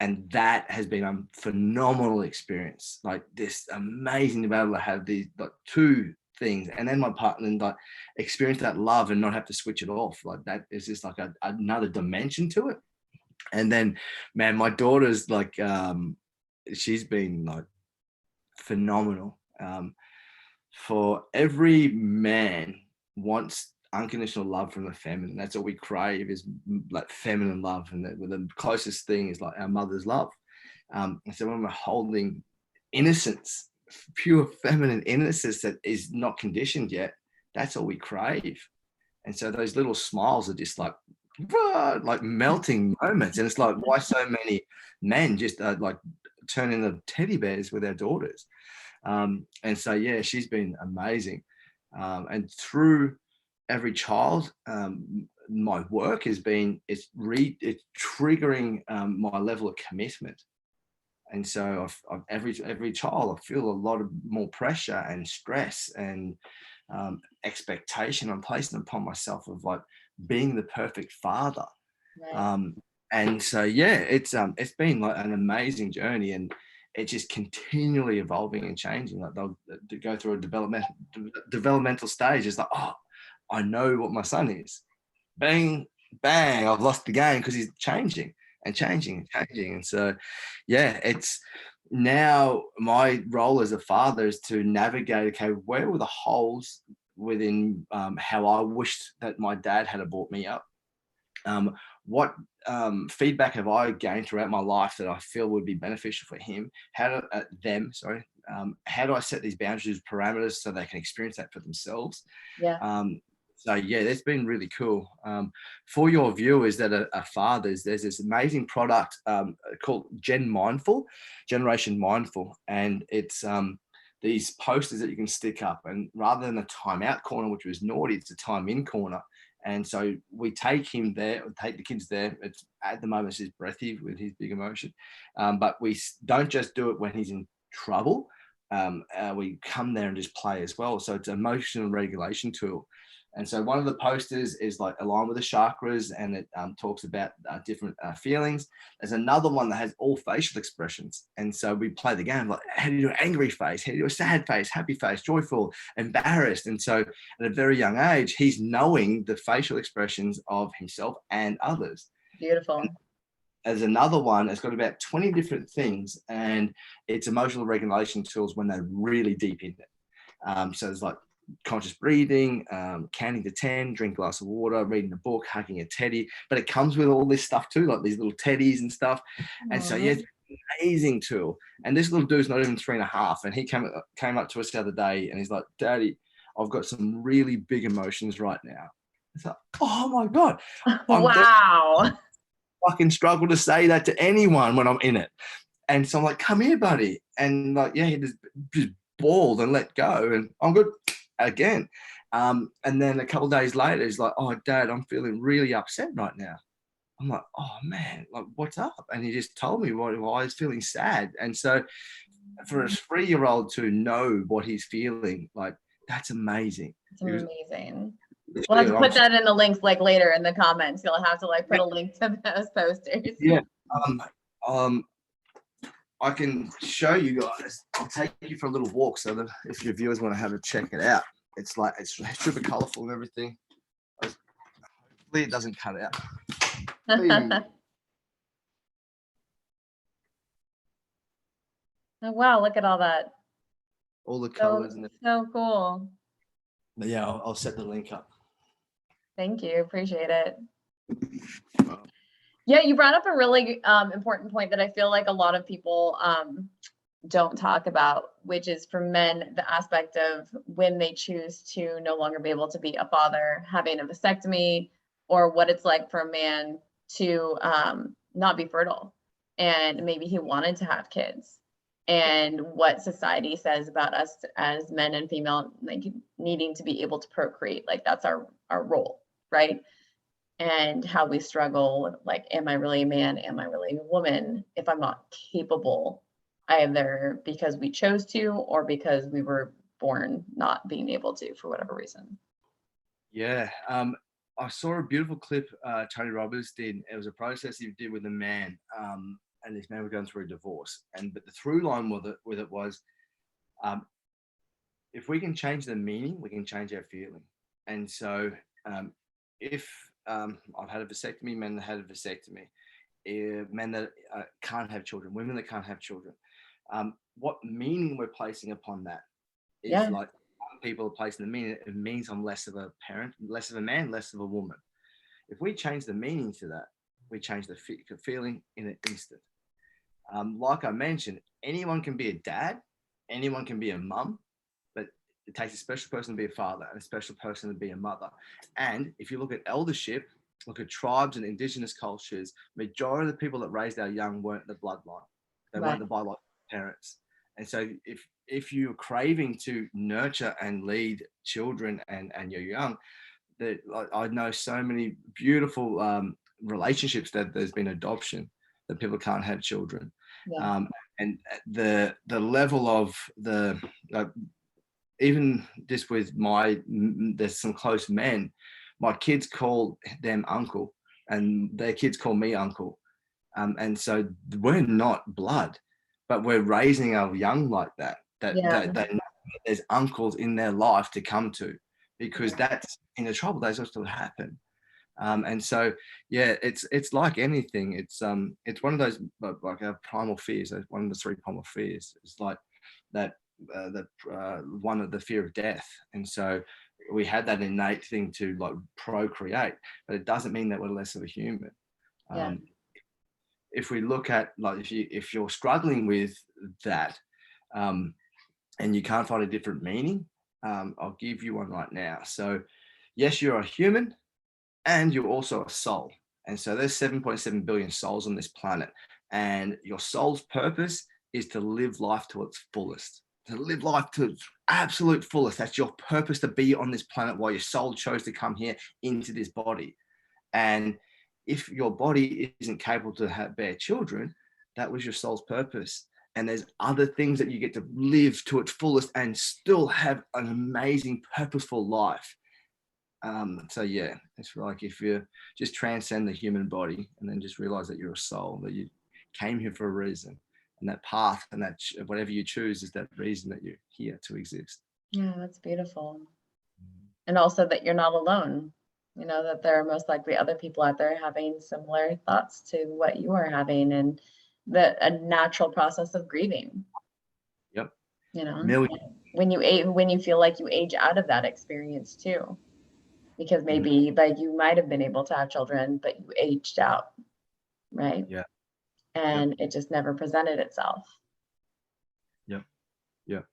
And that has been a phenomenal experience. Like this amazing to be able to have these like two things, and then my partner like experience that love and not have to switch it off. Like that is just like another dimension to it. And then, man, my daughter's like, she's been like phenomenal. For every man wants unconditional love from the feminine. That's what we crave, is like feminine love, and the closest thing is like our mother's love. And so when we're holding innocence, pure feminine innocence that is not conditioned yet, that's all we crave. And so those little smiles are just like melting moments. And it's like, why so many men just like turn into teddy bears with their daughters? And so, yeah, she's been amazing. And through every child, my work has been, it's triggering my level of commitment. And so every child, I feel a lot of more pressure and stress and expectation I'm placing upon myself of like being the perfect father. Right. And so, yeah, it's been like an amazing journey, and it's just continually evolving and changing. Like they'll go through a developmental stage. It's like, oh, I know what my son is. Bang, bang, I've lost the game because he's changing and changing and changing. And so, yeah, it's now my role as a father is to navigate, okay, where were the holes within how I wished that my dad had brought me up? What feedback have I gained throughout my life that I feel would be beneficial for him? How do I set these boundaries, parameters, so they can experience that for themselves? Yeah. So yeah, that's been really cool. For your viewers that are fathers, there's this amazing product called Generation Mindful, and it's these posters that you can stick up, and rather than a timeout corner, which was naughty, it's a time in corner. And so we take him there, take the kids there. It's at the moment it's breathy with his big emotion, but we don't just do it when he's in trouble. We come there and just play as well. So it's an emotional regulation tool. And so one of the posters is like aligned with the chakras, and it talks about different feelings. There's another one that has all facial expressions. And so we play the game, like, how do you do an angry face? How do you do a sad face, happy face, joyful, embarrassed? And so at a very young age, he's knowing the facial expressions of himself and others. Beautiful. And there's another one that's got about 20 different things, and it's emotional regulation tools when they're really deep in it. So there's like conscious breathing, counting to 10, drink a glass of water, reading a book, hugging a teddy. But it comes with all this stuff too, like these little teddies and stuff. And so, yeah, it's an amazing tool. And this little dude's not even 3.5. And he came up to us the other day, and he's like, Daddy, I've got some really big emotions right now. It's like, oh my God. Wow. Fucking struggle to say that to anyone when I'm in it. And so I'm like, come here, buddy. And like, yeah, he just bawled and let go. And I'm good again. And then a couple of days later, he's like, oh, Dad, I'm feeling really upset right now. I'm like, oh, man, like, what's up? And he just told me why he's feeling sad. And so for a 3-year-old to know what he's feeling, like, that's amazing. It's amazing. We'll have to put that in the links like later in the comments. You'll have to like put a link to those posters. Yeah. I can show you guys. I'll take you for a little walk so that if your viewers want to have a check it out. It's like, it's super colorful and everything. Hopefully it doesn't cut out. Oh, wow, look at all that. All the colors. So cool. But yeah, I'll set the link up. Thank you. Appreciate it. Yeah, you brought up a really important point that I feel like a lot of people don't talk about, which is for men, the aspect of when they choose to no longer be able to be a father, having a vasectomy, or what it's like for a man to not be fertile. And maybe he wanted to have kids. And what society says about us as men and female, like needing to be able to procreate, like that's our role, right? And how we struggle, like, am I really a man? Am I really a woman if I'm not capable, either because we chose to or because we were born not being able to for whatever reason? Yeah. I saw a beautiful clip Tony Robbins did. It was a process he did with a man, and this man was going through a divorce. But the through line with it was, if we can change the meaning, we can change our feeling. And so, if I've had a vasectomy, men that had a vasectomy, men that can't have children, women that can't have children, what meaning we're placing upon that is Yeah. like people are placing the meaning. It means I'm less of a parent, less of a man, less of a woman. If we change the meaning to that, we change the feeling in an instant. Like I mentioned, anyone can be a dad, anyone can be a mum, but it takes a special person to be a father and a special person to be a mother. And if you look at eldership, look at tribes and indigenous cultures, majority of the people that raised our young weren't the bloodline. They weren't the biological parents. And so if you're craving to nurture and lead children and you're young, that I know so many beautiful relationships that there's been adoption, that people can't have children. Yeah. And the level of the even just with there's some close men, my kids call them uncle and their kids call me uncle. And so we're not blood, but we're raising our young like that there's uncles in their life to come to, because that's in the trouble days will happen. And so, yeah, it's like anything. It's one of those like our primal fears. One of the three primal fears is like that. One of the fear of death, and so we had that innate thing to like procreate, but it doesn't mean that we're less of a human. Yeah. If we look at like if you're struggling with that, and you can't find a different meaning, I'll give you one right now. So, yes, you're a human, and you're also a soul. And so there's 7.7 billion souls on this planet, and your soul's purpose is to live life to its fullest. To live life to its absolute fullest. That's your purpose, to be on this planet while your soul chose to come here into this body. And if your body isn't capable to bear children, that was your soul's purpose. And there's other things that you get to live to its fullest and still have an amazing, purposeful life. So yeah, it's like if you just transcend the human body and then just realize that you're a soul, that you came here for a reason, and that path and that whatever you choose is that reason that you're here to exist. Yeah, that's beautiful. And also that you're not alone. You know, that there are most likely other people out there having similar thoughts to what you are having, and a natural process of grieving. Yep. You know, Million. when you feel like you age out of that experience too, because maybe like you might have been able to have children, but you aged out, right? Yeah. And it just never presented itself. Yep. Yep.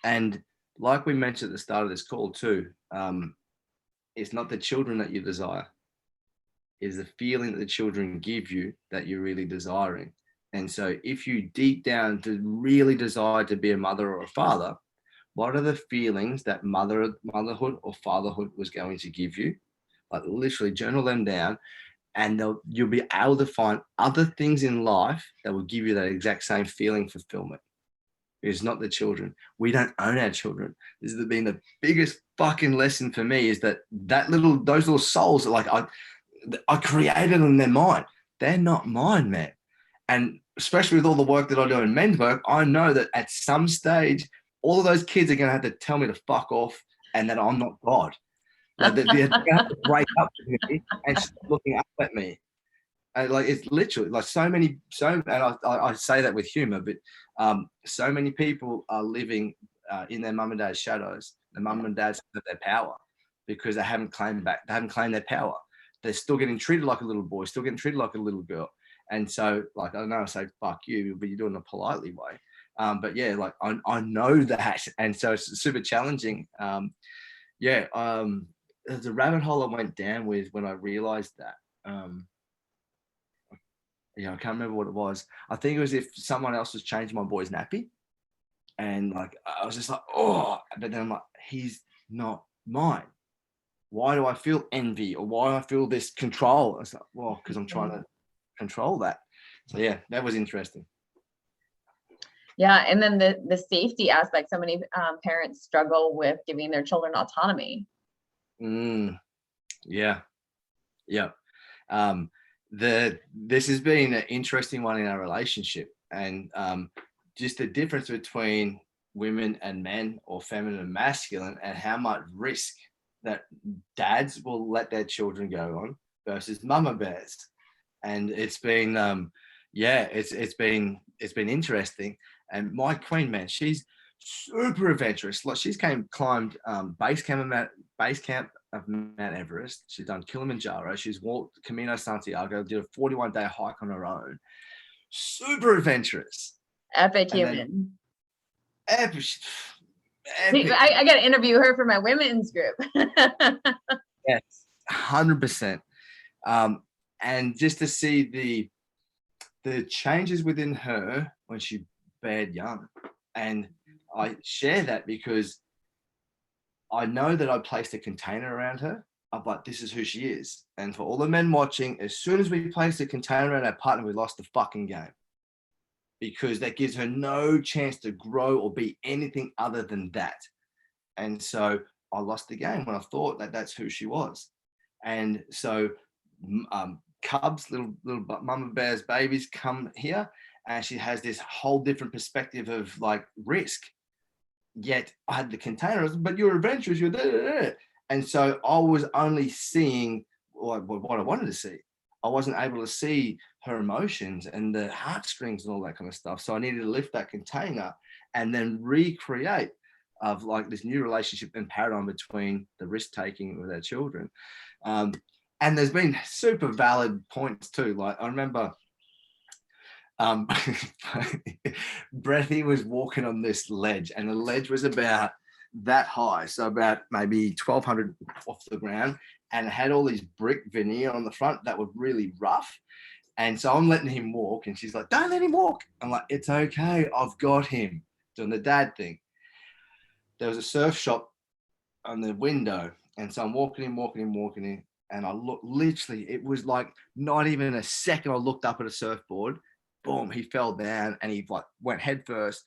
And like we mentioned at the start of this call too, it's not the children that you desire. Is the feeling that the children give you that you're really desiring. And so if you deep down to really desire to be a mother or a father, what are the feelings that motherhood or fatherhood was going to give you? Like literally journal them down, and you'll be able to find other things in life that will give you that exact same feeling fulfillment. It's not the children. We don't own our children. This has been the biggest fucking lesson for me, is that those little souls that like I created in their mind. They're not mine, man. And especially with all the work that I do in men's work, I know that at some stage, all of those kids are going to have to tell me to fuck off and that I'm not God. Like they're going to have to break up with me and stop looking up at me. And like it's literally like and I say that with humor, but so many people are living in their mum and dad's shadows. The mum and dads have their power because they haven't claimed their power. They're still getting treated like a little boy, still getting treated like a little girl. And so, like, I don't know, I say fuck you, but you're doing it in a politely way. But yeah, like I know that, and so it's super challenging. There's a rabbit hole I went down with when I realized that. I can't remember what it was. I think it was if someone else was changing my boy's nappy, and like I was just like, oh, but then I'm like, he's not mine. Why do I feel envy, or why do I feel this control? It's like, well, because I'm trying to control that. So yeah, that was interesting. Yeah, and then the safety aspect. So many parents struggle with giving their children autonomy. Yeah. This has been an interesting one in our relationship, and just the difference between women and men, or feminine and masculine, and how much risk that dads will let their children go on versus mama bears. And it's been it's been interesting. And my queen, man, she's super adventurous. Like, she's climbed base camp of Mount Everest. She's done Kilimanjaro. She's walked Camino Santiago, did a 41-day hike on her own. Super adventurous. Epic human. Epic. I got to interview her for my women's group. Yes, 100%. And just to see the changes within her when she bared young. And I share that because I know that I placed a container around her. I'm like, this is who she is. And for all the men watching, as soon as we placed a container around our partner, we lost the fucking game. Because that gives her no chance to grow or be anything other than that. And so I lost the game when I thought that that's who she was. And so cubs, little mama bears, babies come here, and she has this whole different perspective of like risk. Yet I had the containers, but you're adventurous, you're da. And so I was only seeing what I wanted to see. I wasn't able to see her emotions and the heartstrings and all that kind of stuff. So I needed to lift that container and then recreate of like this new relationship and paradigm between the risk taking with our children. And there's been super valid points too. Like, I remember Breathy was walking on this ledge, and the ledge was about that high, so about maybe 1,200 off the ground, and it had all these brick veneer on the front that were really rough. And so I'm letting him walk, and she's like, don't let him walk. I'm like, it's okay, I've got him. Doing the dad thing. There was a surf shop on the window, and so I'm walking in, and I look, literally, it was like not even a second I looked up at a surfboard. Boom, he fell down, and he like went head first,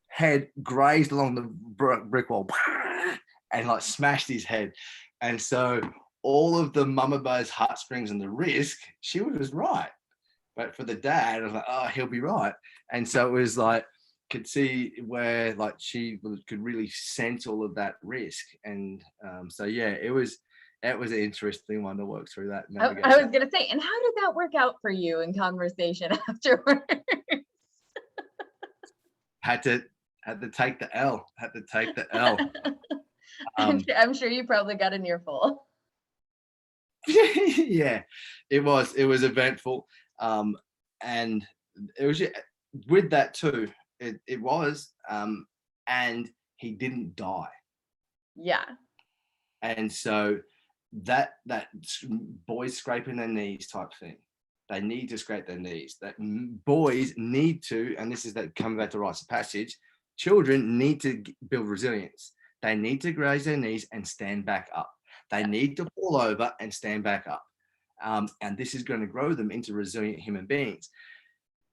head grazed along the brick wall, and like smashed his head. And so all of the mama bear's heartstrings and the risk, she was right. But for the dad, I was like, oh, he'll be right. And so it was like, could see where like she could really sense all of that risk. And so yeah, it was an interesting one to work through that. I was gonna say, and how did that work out for you in conversation afterwards? Had to take the L. I'm sure you probably got an earful. Yeah, it was eventful. And it was with that too. It was, and he didn't die. Yeah. And so that boys scraping their knees type thing, they need to scrape their knees. That boys need to, and this is that coming back to rites of passage, children need to build resilience. They need to graze their knees and stand back up. They need to fall over and stand back up. And this is going to grow them into resilient human beings.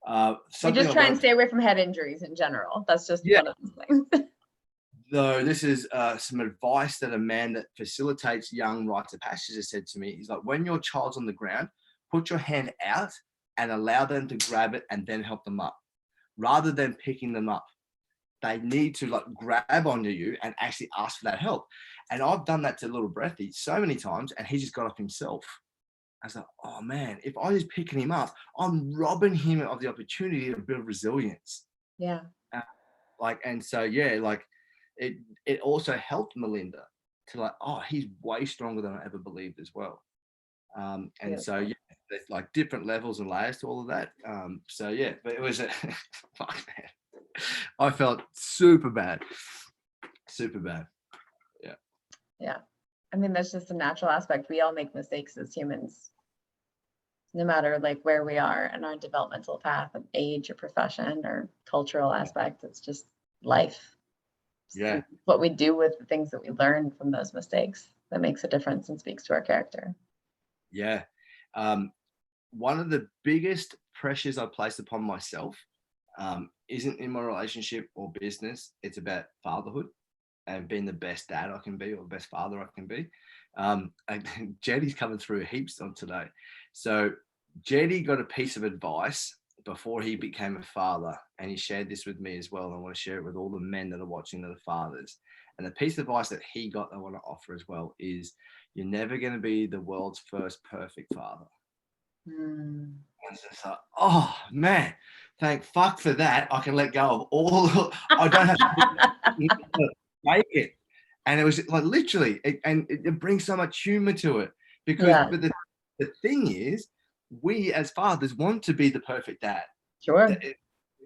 We just try and stay away from head injuries in general. That's just one of those things. Though this is some advice that a man that facilitates young rites of passage has said to me. He's like, when your child's on the ground, put your hand out and allow them to grab it and then help them up, rather than picking them up. They need to like grab onto you and actually ask for that help. And I've done that to little Breathy so many times, and he just got up himself. I was like, oh man, if I just picking him up, I'm robbing him of the opportunity to build resilience. Yeah. And so, yeah, like it also helped Melinda to like, oh, he's way stronger than I ever believed as well. And so, yeah, there's like different levels and layers to all of that. So, yeah, but it was fuck, man. I felt super bad. Super bad. Yeah. Yeah. I mean, that's just a natural aspect. We all make mistakes as humans, no matter like where we are in our developmental path of age or profession or cultural aspect. It's just life. Yeah. What we do with the things that we learn from those mistakes that makes a difference and speaks to our character. Yeah. One of the biggest pressures I placed upon myself isn't in my relationship or business. It's about fatherhood and being the best dad I can be or the best father I can be. Jetty's coming through heaps on today. So Jetty got a piece of advice before he became a father, and he shared this with me as well. And I want to share it with all the men that are watching that are fathers. And the piece of advice that he got, I want to offer as well, is you're never going to be the world's first perfect father. And it's just like, oh man, thank fuck for that. I can let go of all. I don't have to make it. And it was like literally, it brings so much humor to it because. But the thing is, we as fathers want to be the perfect dad. Sure.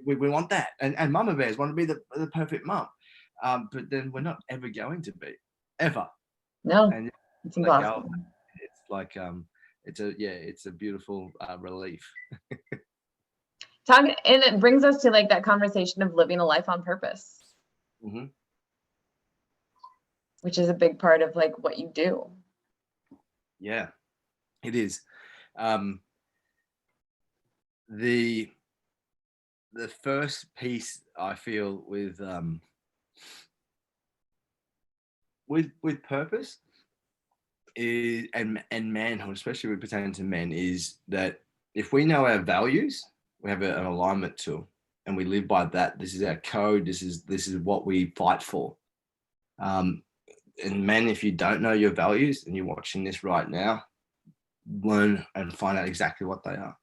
We want that, and mama bears want to be the perfect mum. But then we're not ever going to be, ever. No, and it's impossible. It's like it's a beautiful relief. And it brings us to like that conversation of living a life on purpose, which is a big part of like what you do. Yeah, it is. The first piece I feel with purpose is and manhood, especially when pertaining to men, is that if we know our values, we have an alignment to, and we live by that. This is our code. This is what we fight for. And men, if you don't know your values and you're watching this right now, learn and find out exactly what they are.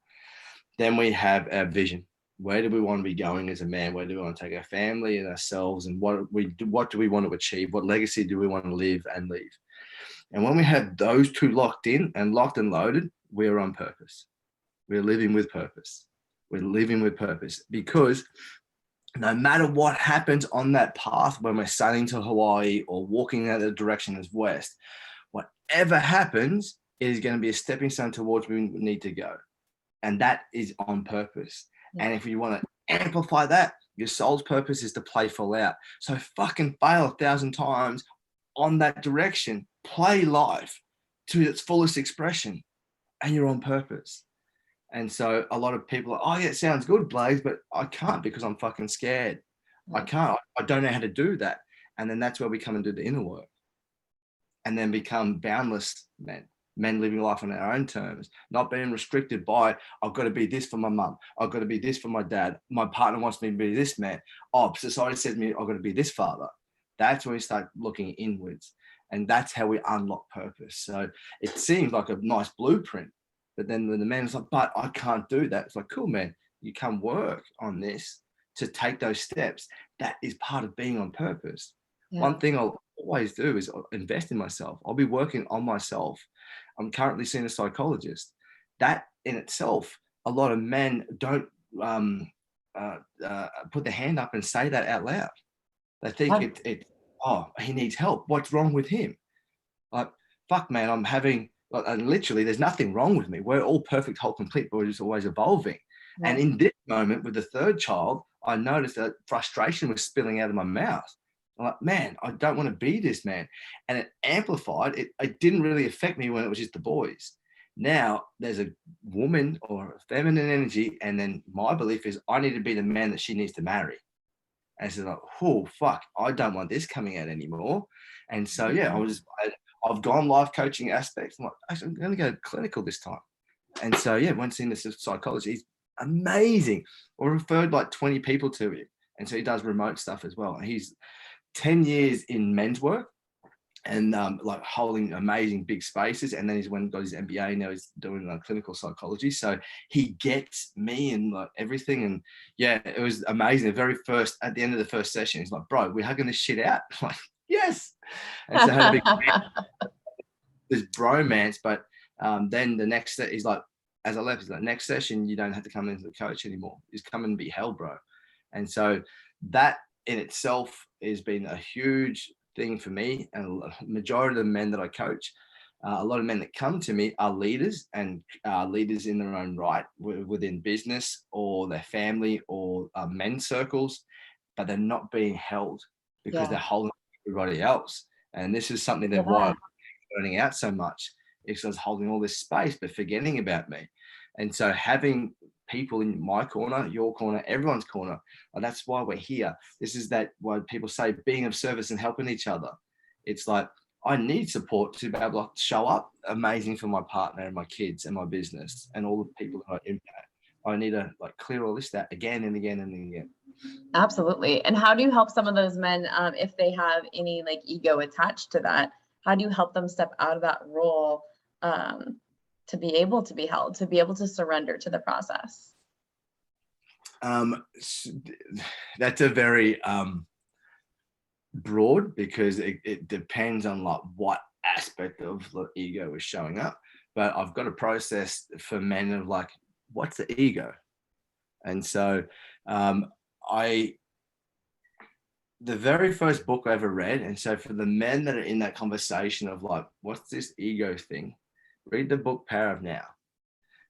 Then we have our vision. Where do we want to be going as a man? Where do we want to take our family and ourselves? And what do we want to achieve? What legacy do we want to live and leave? And when we have those two locked and loaded, we're on purpose. We're living with purpose. We're living with purpose, because no matter what happens on that path, when we're sailing to Hawaii or walking in the direction as west, whatever happens, it is going to be a stepping stone towards where we need to go. And that is on purpose. Yeah. And if you want to amplify that, your soul's purpose is to play full out. So fucking fail 1,000 times on that direction. Play life to its fullest expression, and you're on purpose. And so a lot of people are, oh yeah, it sounds good, Blase, but I can't because I'm fucking scared. I can't. I don't know how to do that. And then that's where we come and do the inner work, and then become boundless men living life on our own terms, not being restricted by, I've got to be this for my mum, I've got to be this for my dad, my partner wants me to be this man, society says to me, I've got to be this father. That's when we start looking inwards, and that's how we unlock purpose. So it seems like a nice blueprint, but then when the man's like, but I can't do that, it's like, cool, man, you can work on this to take those steps. That is part of being on purpose. Yeah. One thing I'll always do is invest in myself. I'll be working on myself. I'm currently seeing a psychologist. That in itself, a lot of men don't put their hand up and say that out loud. They think he needs help. What's wrong with him? Like, fuck, man, I'm having, and literally there's nothing wrong with me. We're all perfect, whole, complete, but we're just always evolving. Right. And in this moment with the third child, I noticed that frustration was spilling out of my mouth. I'm like, man, I don't want to be this man. And it amplified. It didn't really affect me when it was just the boys. Now there's a woman or a feminine energy. And then my belief is I need to be the man that she needs to marry. And it's like, oh, fuck, I don't want this coming out anymore. And so, yeah, I've gone life coaching aspects. I'm like, actually, I'm going to go clinical this time. And so, yeah, once in this psychology, he's amazing. I referred like 20 people to him. And so he does remote stuff as well. And he's 10 years in men's work and like holding amazing big spaces. And then he's went and got his MBA. Now he's doing clinical psychology. So he gets me and like everything. And yeah, it was amazing. At the end of the first session, he's like, bro, we're hugging this shit out. I'm like, yes. And so I had a big this bromance, but Then the next set is like, as I left, is like, next session, you don't have to come into the coach anymore. Just come and be hell, bro. And so that in itself has been a huge thing for me. And a majority of the men that I coach, a lot of men that come to me are leaders, and leaders in their own right within business or their family or men's circles, but they're not being held because they're holding everybody else. And this is something that why I'm burning out so much, is I was holding all this space but forgetting about me. And so having people in my corner, your corner, everyone's corner, that's why we're here. This is that why people say being of service and helping each other. It's like, I need support to be able to show up amazing for my partner and my kids and my business and all the people that I impact. I need to like clear all this out again and again and again. Absolutely. And how do you help some of those men if they have any like ego attached to that? How do you help them step out of that role to be able to be held, to be able to surrender to the process? That's a very broad, because it depends on like what aspect of the ego is showing up. But I've got a process for men of like, what's the ego? And so the very first book I ever read, and so for the men that are in that conversation of like, what's this ego thing, read the book Power of Now.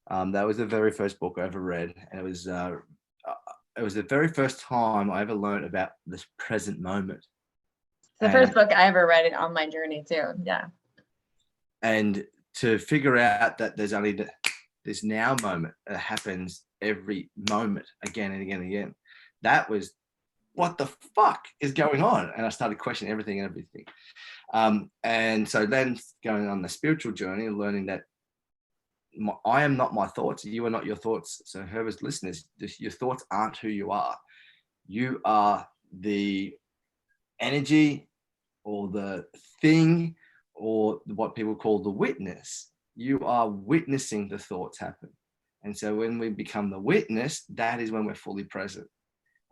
That was the very first book I ever read, and it was the very first time I ever learned about this present moment. The first book I ever read on my journey too. Yeah. And to figure out that there's only this now moment that happens every moment again and again and again. That was, what the fuck is going on? And I started questioning everything. And so then going on the spiritual journey and learning that I am not my thoughts. You are not your thoughts. So whoever's listeners, your thoughts aren't who you are. You are the energy or the thing or what people call the witness. You are witnessing the thoughts happen. And so when we become the witness, that is when we're fully present.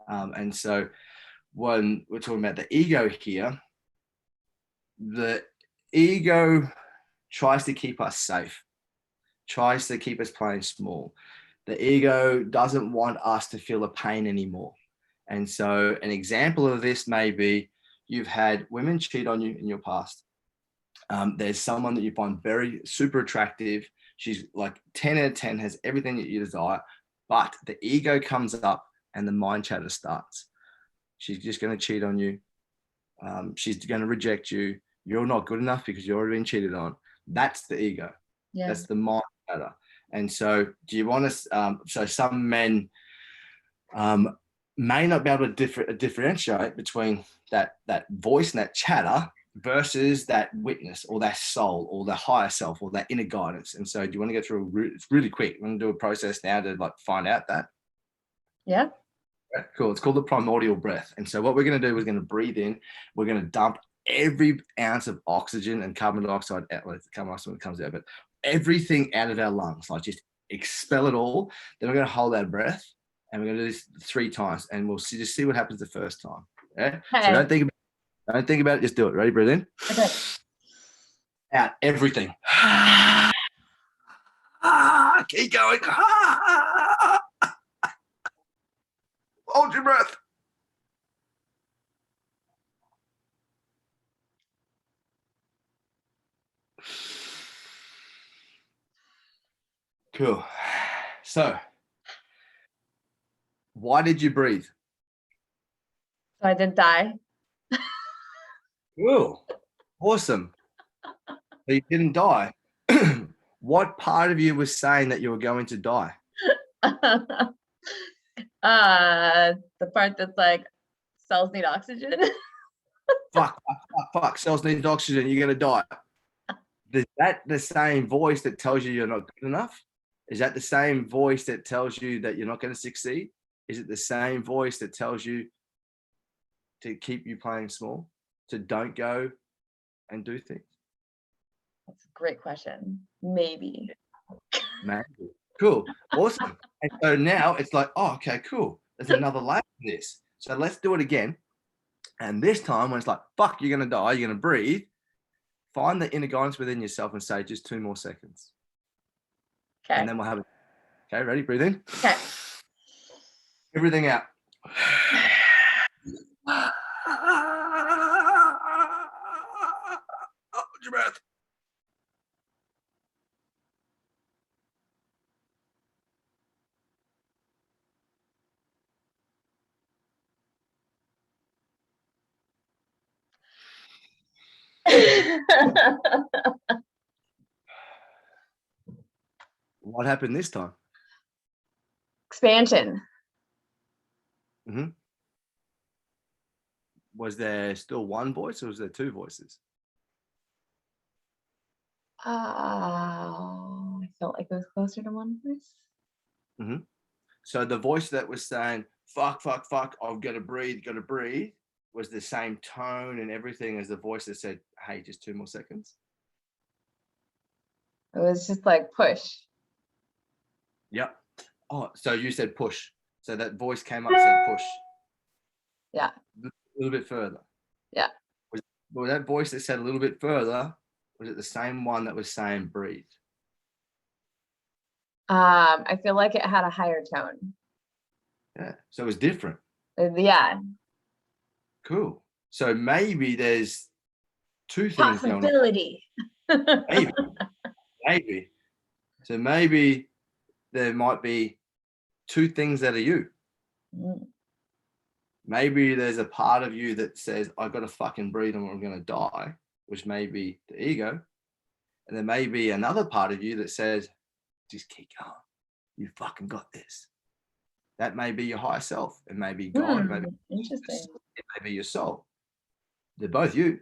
And so when we're talking about the ego here, the ego tries to keep us safe, tries to keep us playing small. The ego doesn't want us to feel the pain anymore. And so an example of this may be you've had women cheat on you in your past. There's someone that you find very super attractive. She's like 10 out of 10, has everything that you desire, but the ego comes up and the mind chatter starts. She's just going to cheat on you. She's going to reject you. You're not good enough because you've already been cheated on. That's the ego. Yeah. That's the mind chatter. And so do you want to, so some men may not be able to differentiate between that voice and that chatter versus that witness or that soul or the higher self or that inner guidance. And so do you want to go through it's really quick? We're going to do a process now to like find out that. Yeah. Cool. It's called the Primordial Breath. And so what we're going to do is we're going to breathe in. We're going to dump every ounce of oxygen and carbon dioxide out. Well, carbon dioxide when it comes out, but everything out of our lungs, like just expel it all. Then we're going to hold our breath and we're going to do this 3 times and we'll just see what happens the first time. Yeah. Okay. So don't think about it. Just do it. Ready? Breathe in. Okay. Out everything. Keep going. Hold your breath. Cool. So, why did you breathe? So I didn't die. Cool. Awesome. So you didn't die. What part of you was saying that you were going to die? The part that's like, cells need oxygen. Fuck. Cells need oxygen. You're going to die. Is that the same voice that tells you you're not good enough? Is that the same voice that tells you that you're not going to succeed? Is it the same voice that tells you to keep you playing small, to don't go and do things? That's a great question. Maybe. Cool. Awesome. And so now it's like, oh, okay, cool. There's another layer to this. So let's do it again. And this time when it's like, fuck, you're going to die, you're going to breathe, find the inner guidance within yourself and say, just 2 more seconds. Okay. And then we'll have it. Okay, ready? Breathe in. Okay. Everything out. Hold your breath. What happened this time? Expansion. Mm-hmm. Was there still one voice or was there two voices? I felt like it was closer to one voice. Mm-hmm. So the voice that was saying, fuck, fuck, fuck, I've got to breathe, was the same tone and everything as the voice that said, hey, just 2 more seconds? It was just like push. Yep. Oh, so you said push. So that voice came up and said push. Yeah. A little bit further. Yeah. Was that voice that said a little bit further, was it the same one that was saying breathe? I feel like it had a higher tone. Yeah. So it was different. Yeah. Cool. So maybe there's two things going on. Possibility. Maybe. So maybe there might be two things that are you. Maybe there's a part of you that says, I got to fucking breathe or I'm going to die, which may be the ego. And there may be another part of you that says, just keep going. You fucking got this. That may be your higher self. It may be God. It may be your soul. They're both you.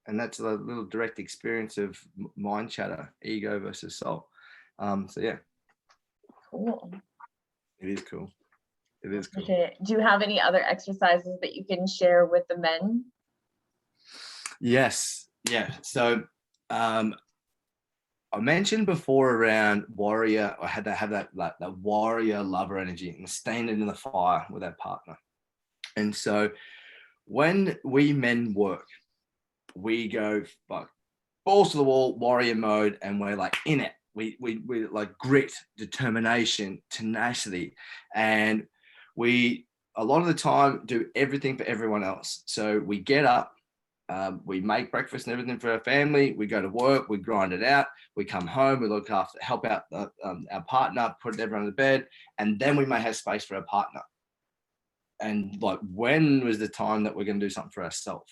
And that's a little direct experience of mind chatter, ego versus soul. So yeah. Cool. It is cool. It is cool. Okay. Do you have any other exercises that you can share with the men? Yes. Yeah. So I mentioned before around warrior, I had to have that warrior lover energy and standing in the fire with that partner. And so when we men work, we go like balls to the wall, warrior mode, and we're like in it. We like grit, determination, tenacity, and we a lot of the time do everything for everyone else. So we get up, we make breakfast and everything for our family. We go to work, we grind it out. We come home, we look after, help out our partner, put everyone to bed, and then we may have space for our partner. And like, when was the time that we're going to do something for ourselves?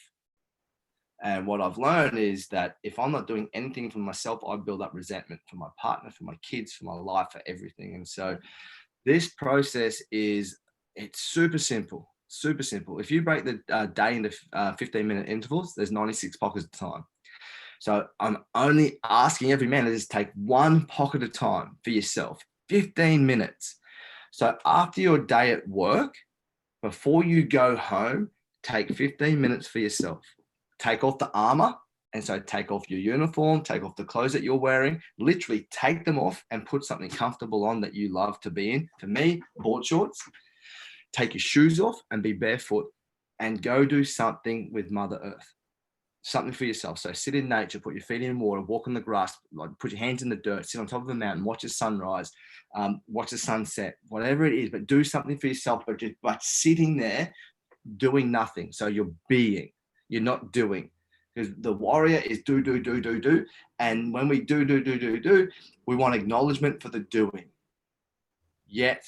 And what I've learned is that if I'm not doing anything for myself, I build up resentment for my partner, for my kids, for my life, for everything. And so this process it's super simple, super simple. If you break the day into 15-minute intervals, there's 96 pockets of time. So I'm only asking every man to just take one pocket of time for yourself, 15 minutes. So after your day at work, before you go home, take 15 minutes for yourself. Take off the armor. And so take off your uniform, take off the clothes that you're wearing, literally take them off and put something comfortable on that you love to be in. For me, board shorts. Take your shoes off and be barefoot and go do something with Mother Earth. Something for yourself. So sit in nature, put your feet in water, walk on the grass, like put your hands in the dirt, sit on top of a mountain, watch the sunrise, watch the sunset, whatever it is, but do something for yourself, but just like sitting there doing nothing. So you're being, you're not doing. Because the warrior is do. And when we do, we want acknowledgement for the doing. Yet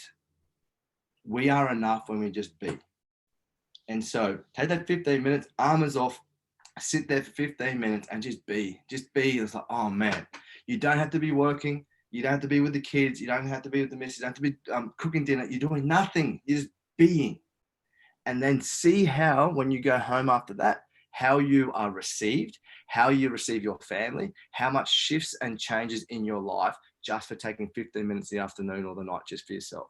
we are enough when we just be. And so take that 15 minutes, armors off, sit there for 15 minutes and just be. It's like, oh man, you don't have to be working. You don't have to be with the kids. You don't have to be with the missus. You don't have to be cooking dinner. You're doing nothing. You're just being. And then see how, when you go home after that, how you are received, how you receive your family, how much shifts and changes in your life just for taking 15 minutes in the afternoon or the night just for yourself.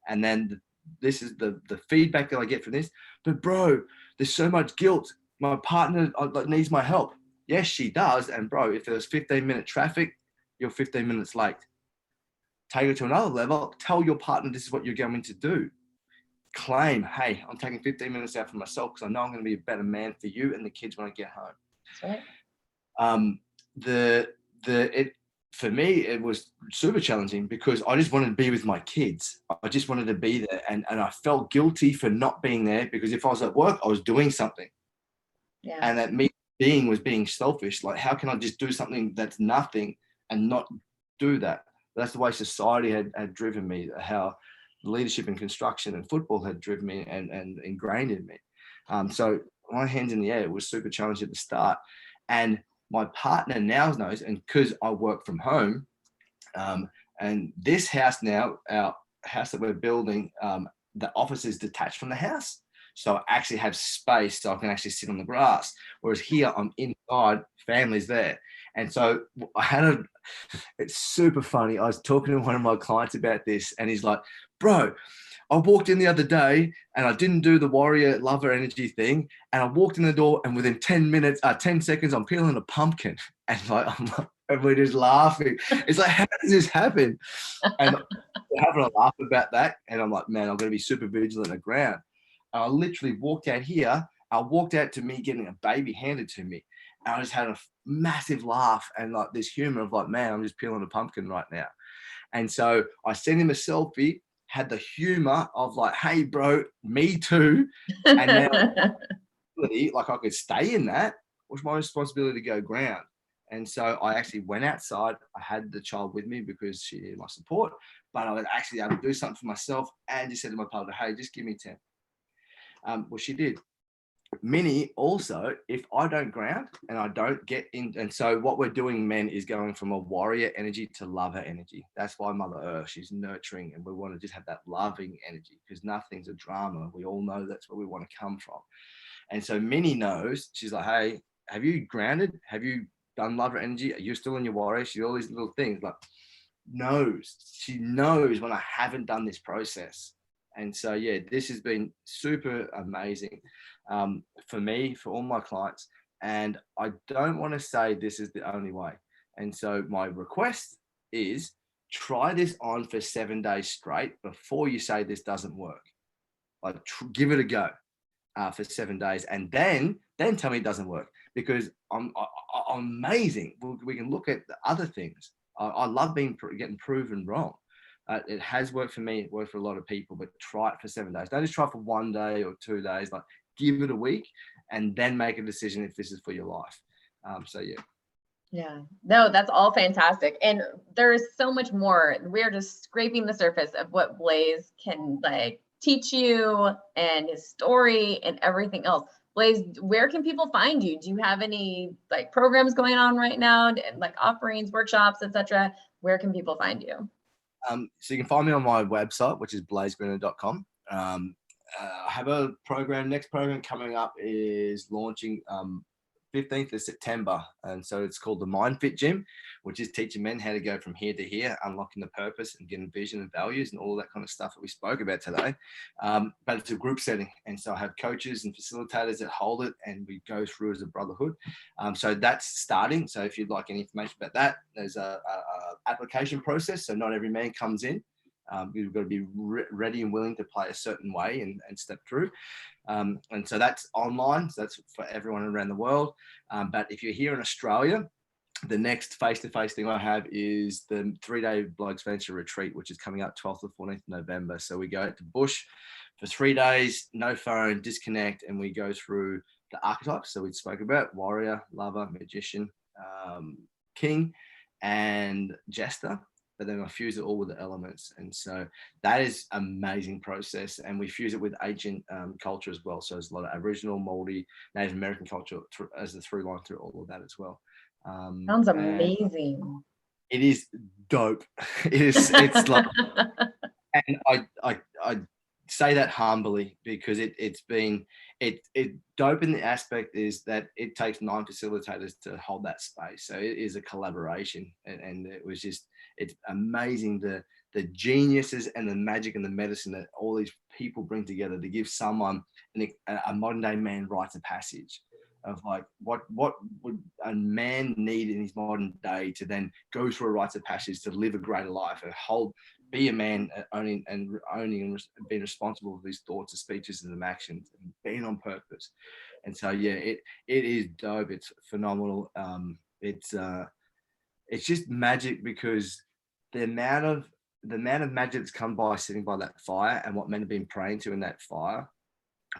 And then this is the feedback that I get from this. But bro, there's so much guilt. My partner needs my help. Yes, she does. And bro, if there's 15-minute traffic, you're 15 minutes late. Take it to another level. Tell your partner this is what you're going to do. Claim, hey, I'm taking 15 minutes out for myself because I know I'm going to be a better man for you and the kids when I get home. That's right. for me, it was super challenging because I just wanted to be with my kids. I just wanted to be there. And I felt guilty for not being there because if I was at work, I was doing something. Yeah. And that me was being selfish. Like, how can I just do something that's nothing and not do that? That's the way society had driven me, how leadership in construction and football had driven me and ingrained in me. So my hands in the air, it was super challenging at the start. And my partner now knows, and because I work from home, and this house now, our house that we're building, the office is detached from the house. So I actually have space so I can actually sit on the grass. Whereas here I'm inside, family's there. And so it's super funny. I was talking to one of my clients about this and he's like, bro, I walked in the other day and I didn't do the warrior lover energy thing. And I walked in the door and within 10 seconds, I'm peeling a pumpkin. And and we're just laughing. It's like, how does this happen? And we're having a laugh about that. And I'm like, man, I'm going to be super vigilant at ground. And I literally walked out here. I walked out to me getting a baby handed to me. And I just had a massive laugh and like this humor of like, man, I'm just peeling a pumpkin right now. And so I sent him a selfie, had the humor of like, hey, bro, me too. And now, like, I could stay in that. It was my responsibility to go ground. And so I actually went outside. I had the child with me because she needed my support, but I was actually able to do something for myself and just said to my partner, hey, just give me 10. Well, she did. Minnie also, if I don't ground and I don't get in, and so what we're doing, men, is going from a warrior energy to lover energy. That's why Mother Earth, she's nurturing, and we want to just have that loving energy because nothing's a drama. We all know that's where we want to come from. And so Minnie knows, she's like, hey, have you grounded? Have you done lover energy? Are you still in your warrior? She all these little things, like she knows when I haven't done this process. And so, yeah, this has been super amazing for me, for all my clients. And I don't want to say this is the only way. And so my request is try this on for 7 days straight before you say this doesn't work. Like, give it a go for 7 days. And then tell me it doesn't work because I'm amazing. We can look at the other things. I love getting proven wrong. It has worked for me. It worked for a lot of people, but try it for 7 days. Don't just try for 1 day or 2 days. Like, give it a week and then make a decision if this is for your life. So, yeah. Yeah, no, that's all fantastic. And there is so much more. We're just scraping the surface of what Blase can like teach you and his story and everything else. Blase, where can people find you? Do you have any like programs going on right now, like offerings, workshops, etc.? Where can people find you? So you can find me on my website, which is blazegrinner.com. I have a program. Next program coming up is launching 15th of September. And so it's called the MINDFIT Gym, which is teaching men how to go from here to here, unlocking the purpose and getting vision and values and all that kind of stuff that we spoke about today. But it's a group setting. And so I have coaches and facilitators that hold it and we go through as a brotherhood. So that's starting. So if you'd like any information about that, there's a application process. So not every man comes in. You've got to be ready and willing to play a certain way and step through. And so that's online. So that's for everyone around the world. But if you're here in Australia, the next face-to-face thing I have is the 3-day Blokes Venture retreat, which is coming up 12th to 14th November. So we go out to bush for 3 days, no phone, disconnect, and we go through the archetypes. So we spoke about warrior, lover, magician, king, and jester. But then I fuse it all with the elements. And so that is amazing process. And we fuse it with ancient culture as well. So there's a lot of Aboriginal, Māori, Native American culture as a through line through all of that as well. Sounds amazing. It is dope. It's like, and I say that humbly because it's dope in the aspect is that it takes 9 facilitators to hold that space. So it is a collaboration and it was just, it's amazing the geniuses and the magic and the medicine that all these people bring together to give someone a modern day man rites of passage of like what would a man need in his modern day to then go through a rites of passage to live a greater life and be a man owning and being responsible for his thoughts and speeches and actions and being on purpose. And so yeah, it is dope. It's phenomenal. it's just magic, because the amount of magic that's come by sitting by that fire and what men have been praying to in that fire.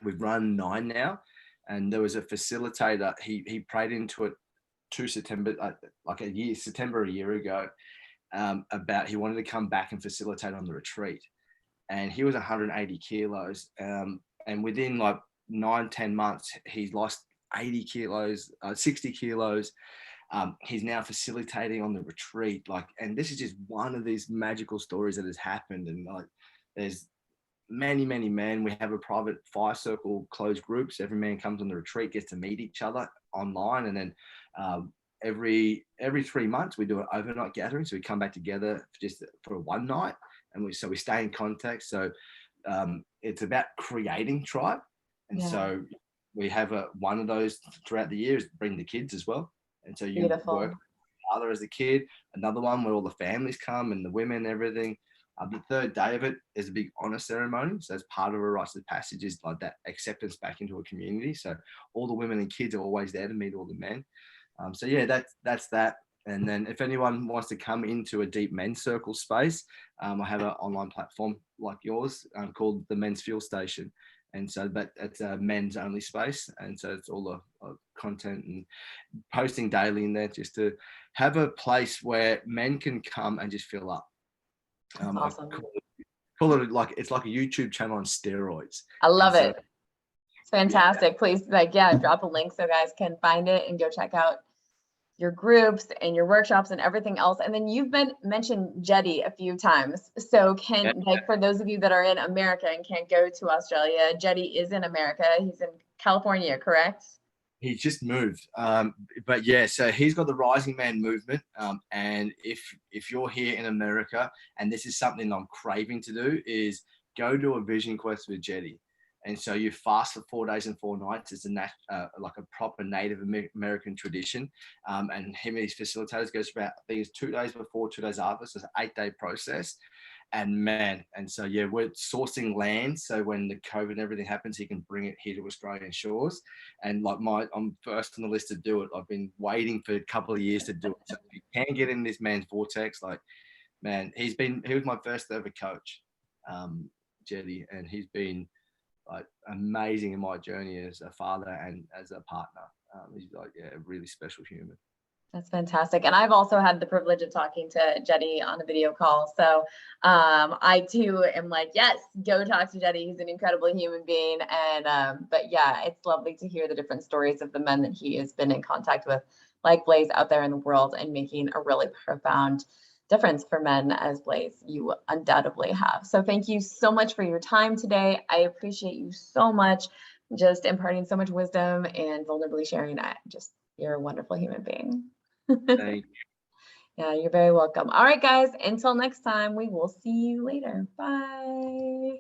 We've run 9 now, and there was a facilitator. He prayed into it to September, September a year ago, about he wanted to come back and facilitate on the retreat, and he was 180 kilos, and within like 9-10 months he's lost 80 kilos, 60 kilos. He's now facilitating on the retreat, and this is just one of these magical stories that has happened. And like, there's many men. We have a private fire circle, closed groups. Every man comes on the retreat, gets to meet each other online, and then every 3 months we do an overnight gathering. So we come back together just for one night, and we stay in contact. So it's about creating tribe, and so we have one of those throughout the year is bring the kids as well. And so you work father as a kid, another one where all the families come and the women and everything. The third day of it is a big honor ceremony. So as part of a rites of passage is like that acceptance back into a community. So all the women and kids are always there to meet all the men. So yeah, that's that. And then if anyone wants to come into a deep men's circle space, I have an online platform like yours called the Men's Fuel Station. And so it's a men's only space. And so it's all the content and posting daily in there, just to have a place where men can come and just fill up. Awesome. Call it like, it's like a YouTube channel on steroids. I love it. It's fantastic. Yeah. Please, drop a link so guys can find it and go check out your groups and your workshops and everything else. And then you've mentioned Jetty a few times. So for those of you that are in America and can't go to Australia, Jetty is in America. He's in California, correct? He's just moved. But yeah, so he's got the Rising Man movement. And if you're here in America and this is something I'm craving to do, is go do a vision quest with Jetty. And so you fast for 4 days and 4 nights. It's like a proper Native American tradition. And him and his facilitators goes about, I think it's 2 days before, 2 days after. So it's an 8-day process. And so yeah, we're sourcing land. So when the COVID and everything happens, he can bring it here to Australian shores. And I'm first on the list to do it. I've been waiting for a couple of years to do it. So if you can get in this man's vortex, he was my first ever coach, Jetty, and he's been amazing in my journey as a father and as a partner. He's a really special human. That's fantastic. And I've also had the privilege of talking to Jetty on a video call. So I too am yes, go talk to Jetty. He's an incredible human being. And but yeah, it's lovely to hear the different stories of the men that he has been in contact with, like Blase, out there in the world and making a really profound difference for men, as Blase, you undoubtedly have. So thank you so much for your time today. I appreciate you so much, just imparting so much wisdom and vulnerably sharing that. You're a wonderful human being. Thank you. Yeah, you're very welcome. All right, guys, until next time, we will see you later. Bye.